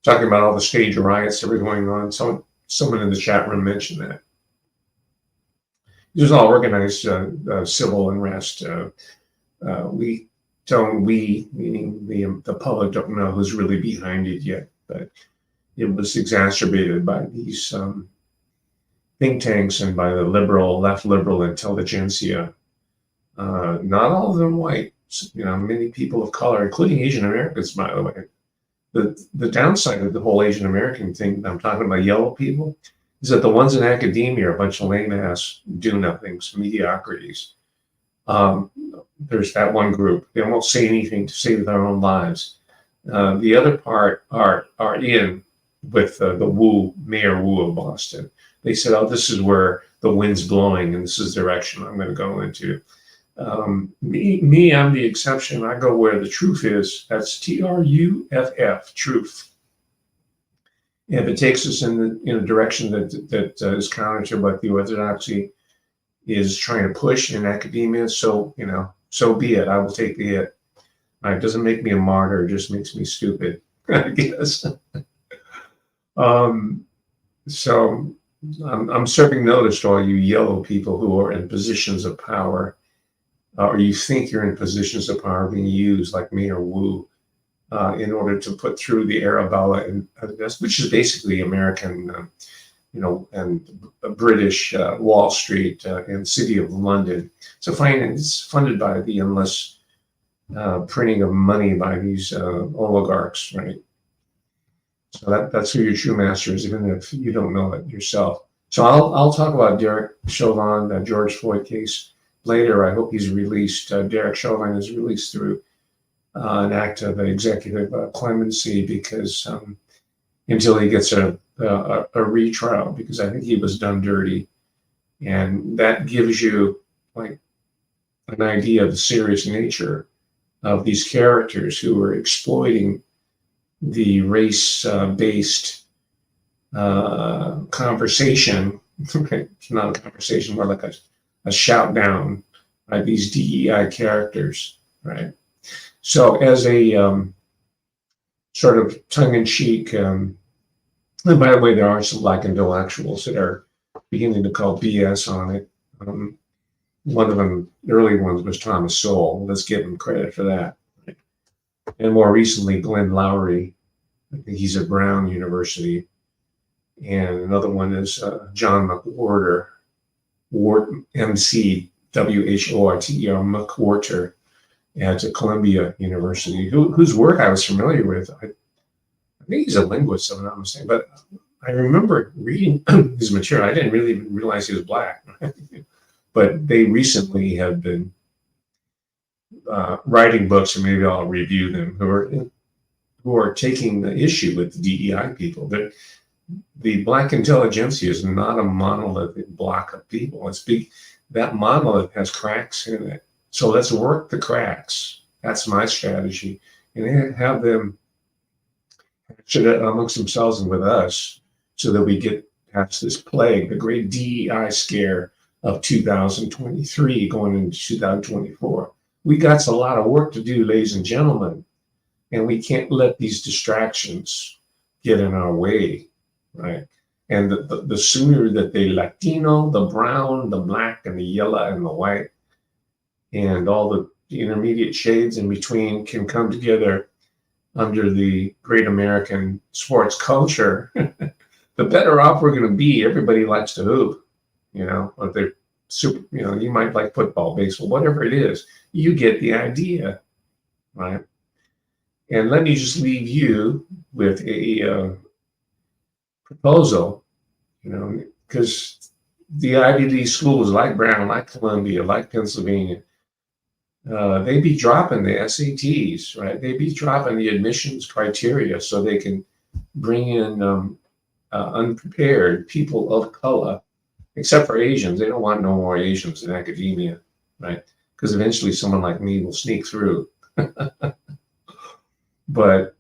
talking about all the stage riots that were going on. Someone in the chat room mentioned that. It was all organized civil unrest. We, meaning the public, don't know who's really behind it yet, but it was exacerbated by these think tanks and by the left liberal intelligentsia. Not all of them white, many people of color, including Asian Americans, by the way. The downside of the whole Asian American thing, I'm talking about yellow people, is that the ones in academia are a bunch of lame-ass do-nothings, mediocrities. There's that one group. They won't say anything to save their own lives. The other part are in with the Mayor Wu of Boston. They said, oh, this is where the wind's blowing, and this is the direction I'm going to go into. Me, I'm the exception. I go where the truth is. That's TRUFF, truth. If it takes us in a direction that is counter to what the orthodoxy is trying to push in academia, so be it. I will take the hit. It doesn't make me a martyr; it just makes me stupid, I guess. So I'm serving notice to all you yellow people who are in positions of power, or you think you're in positions of power being used like Mayor Wu. In order to put through the Arabella, which is basically American, and British Wall Street and City of London. So it's funded by the endless printing of money by these oligarchs, right? So that's who your true master is, even if you don't know it yourself. So I'll talk about Derek Chauvin, the George Floyd case later. I hope he's released. Derek Chauvin is released through an act of executive clemency, because until he gets a retrial, because I think he was done dirty, and that gives you like an idea of the serious nature of these characters who are exploiting the race-based conversation. Not a conversation, more like a shout down by these DEI characters, right? So as a sort of tongue-in-cheek, and by the way, there are some black intellectuals that are beginning to call BS on it. One of them, the early ones, was Thomas Sowell. Let's give him credit for that. And more recently, Glenn Lowry. I think he's at Brown University. And another one is John McWhorter, McWhorter, McWhorter, at Columbia University, whose work I was familiar with. I think he's a linguist, if I'm not mistaken, but I remember reading his material. I didn't really even realize he was black. But they recently have been writing books, and maybe I'll review them, who are taking the issue with the DEI people. The black intelligentsia is not a monolithic block of people. It's big. That monolith has cracks in it. So let's work the cracks. That's my strategy. And have them amongst themselves and with us, so that we get past this plague, the great DEI scare of 2023 going into 2024. We got a lot of work to do, ladies and gentlemen, and we can't let these distractions get in our way, right? And the sooner that the Latino, the brown, the black, and the yellow, and the white, and all the intermediate shades in between can come together under the great American sports culture, the better off we're going to be. Everybody likes to hoop, or they're super, you might like football, baseball, whatever it is. You get the idea, right? And let me just leave you with a proposal, because the Ivy League schools like Brown, like Columbia, like Pennsylvania, they be dropping the SATs, right? They be dropping the admissions criteria so they can bring in unprepared people of color, except for Asians. They don't want no more Asians in academia, right? Because eventually someone like me will sneak through. But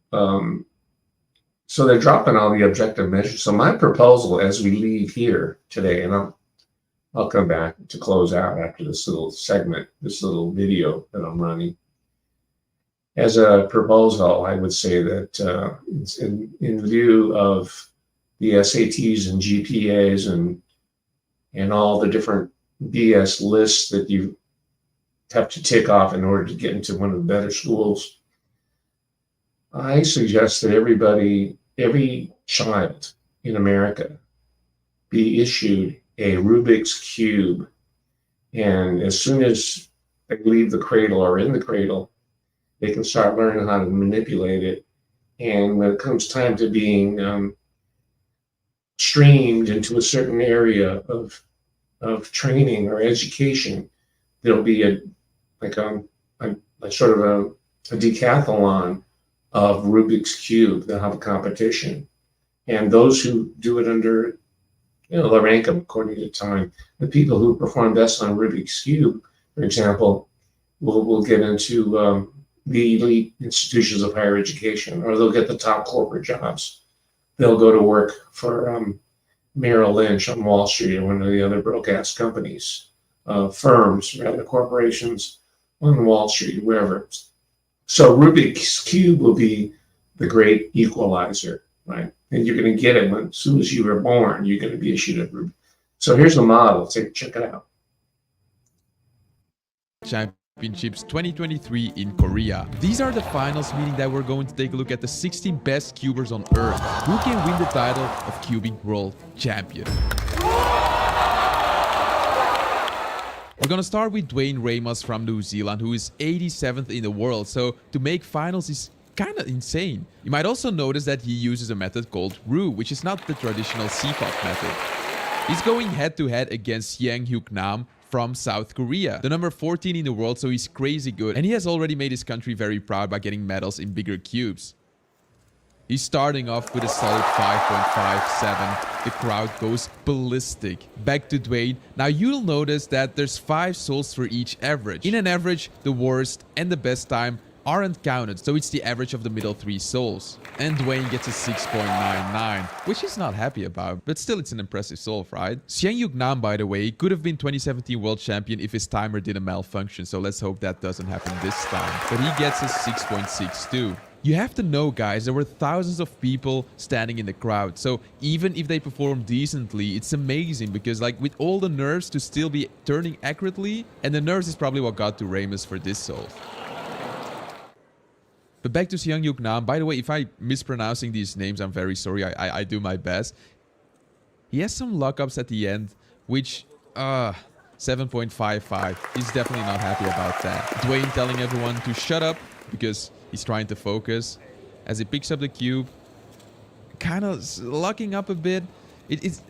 so they're dropping all the objective measures. So my proposal as we leave here today, and I'll come back to close out after this little segment, this little video that I'm running. As a proposal, I would say that in view of the SATs and GPAs and all the different BS lists that you have to tick off in order to get into one of the better schools, I suggest that every child in America be issued a Rubik's Cube. And as soon as they leave the cradle or in the cradle, they can start learning how to manipulate it. And when it comes time to being streamed into a certain area of training or education, there'll be a sort of a decathlon of Rubik's Cube. They'll have a competition. And those who do it under, they'll rank them according to time. The people who perform best on Rubik's Cube, for example, will get into the elite institutions of higher education, or they'll get the top corporate jobs. They'll go to work for Merrill Lynch on Wall Street or one of the other broke-ass companies, firms, rather, corporations on Wall Street, wherever. So Rubik's Cube will be the great equalizer, right? And you're going to get it as soon as you were born. You're going to be issued a Rubik. So here's the model. Check it out. Championships 2023 in Korea. These are the finals, meaning that we're going to take a look at the 16 best cubers on Earth. Who can win the title of cubing world champion? We're gonna start with Dwayne Ramos from New Zealand, who is 87th in the world, so to make finals is kinda insane. You might also notice that he uses a method called Ru, which is not the traditional CFOP method. He's going head-to-head against Hyuk Nam from South Korea, the number 14 in the world, so he's crazy good, and he has already made his country very proud by getting medals in bigger cubes. He's starting off with a solid 5.57. The crowd goes ballistic. Back to Dwayne. Now you'll notice that there's 5 souls for each average. In an average, the worst and the best time aren't counted, so it's the average of the middle 3 souls. And Dwayne gets a 6.99, which he's not happy about, but still it's an impressive solve, right? Hyuk Nam, by the way, could have been 2017 world champion if his timer didn't malfunction, so let's hope that doesn't happen this time. But he gets a 6.62. You have to know, guys, there were thousands of people standing in the crowd, so even if they perform decently, it's amazing because, like, with all the nerves to still be turning accurately, and the nerves is probably what got to Ramos for this solve. But back to Hyuk Nam. By the way, if I'm mispronouncing these names, I'm very sorry. I do my best. He has some lockups at the end, which 7.55. He's definitely not happy about that. Dwayne telling everyone to shut up because he's trying to focus as he picks up the cube, kind of locking up a bit. It's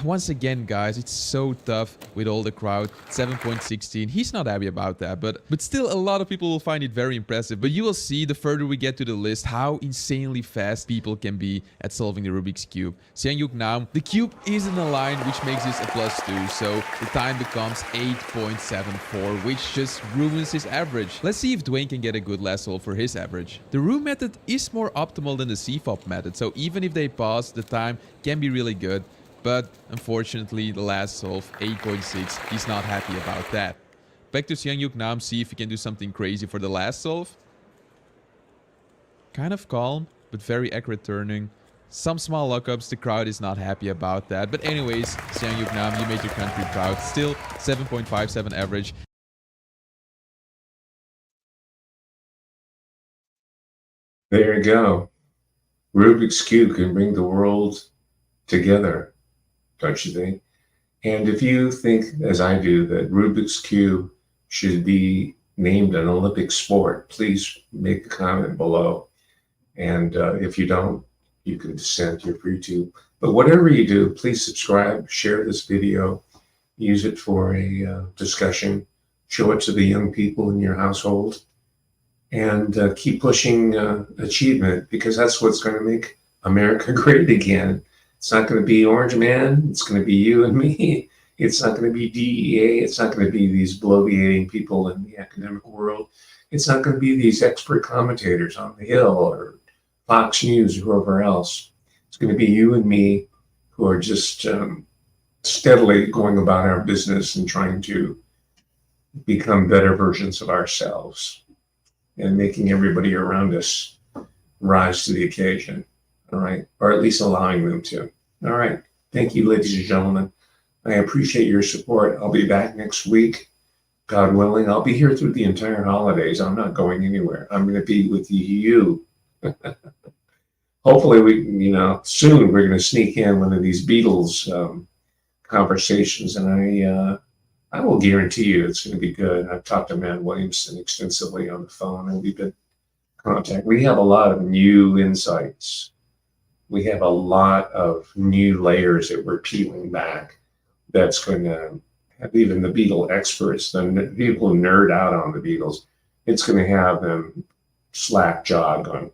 once again, guys, it's so tough with all the crowd. 7.16. He's not happy about that, but still a lot of people will find it very impressive. But you will see the further we get to the list how insanely fast people can be at solving the Rubik's Cube. Hyuk Nam, the cube is in a line, which makes this a +2, so the time becomes 8.74, which just ruins his average. Let's see if Dwayne can get a good last solve for his average. The Ru method is more optimal than the CFOP method, so even if they pause, the time can be really good. But unfortunately, the last solve, 8.6, he's not happy about that. Back to Hyuk Nam, see if he can do something crazy for the last solve. Kind of calm, but very accurate turning. Some small lockups, the crowd is not happy about that. But anyways, Hyuk Nam, you made your country proud. Still 7.57 average. There you go. Rubik's Cube can bring the world together, don't you think? And if you think, as I do, that Rubik's Cube should be named an Olympic sport, please make a comment below. And if you don't, you can dissent, you're free to. But whatever you do, please subscribe, share this video, use it for a discussion, show it to the young people in your household, and keep pushing achievement, because that's what's going to make America great again. It's not going to be Orange Man. It's going to be you and me. It's not going to be DEA. It's not going to be these bloviating people in the academic world. It's not going to be these expert commentators on the Hill or Fox News or whoever else. It's going to be you and me who are just steadily going about our business and trying to become better versions of ourselves and making everybody around us rise to the occasion. All right. Or at least allowing them to. All right. Thank you, ladies and gentlemen. I appreciate your support. I'll be back next week, God willing. I'll be here through the entire holidays. I'm not going anywhere. I'm going to be with you. Hopefully, soon we're going to sneak in one of these Beatles conversations, and I will guarantee you it's going to be good. I've talked to Matt Williamson extensively on the phone, and we've been in contact. We have a lot of new insights. We have a lot of new layers that we're peeling back. That's going to have even the Beatle experts, the people who nerd out on the Beatles, it's going to have them slack-jawed going,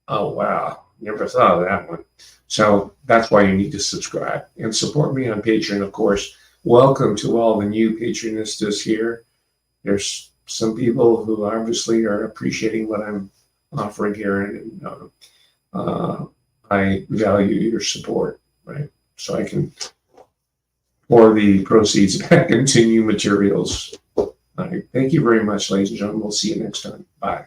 oh, wow, never thought of that one. So that's why you need to subscribe and support me on Patreon, of course. Welcome to all the new Patreonistas here. There's some people who obviously are appreciating what I'm offering here, and I value your support, right? So I can pour the proceeds back into new materials. All right. Thank you very much, ladies and gentlemen. We'll see you next time. Bye.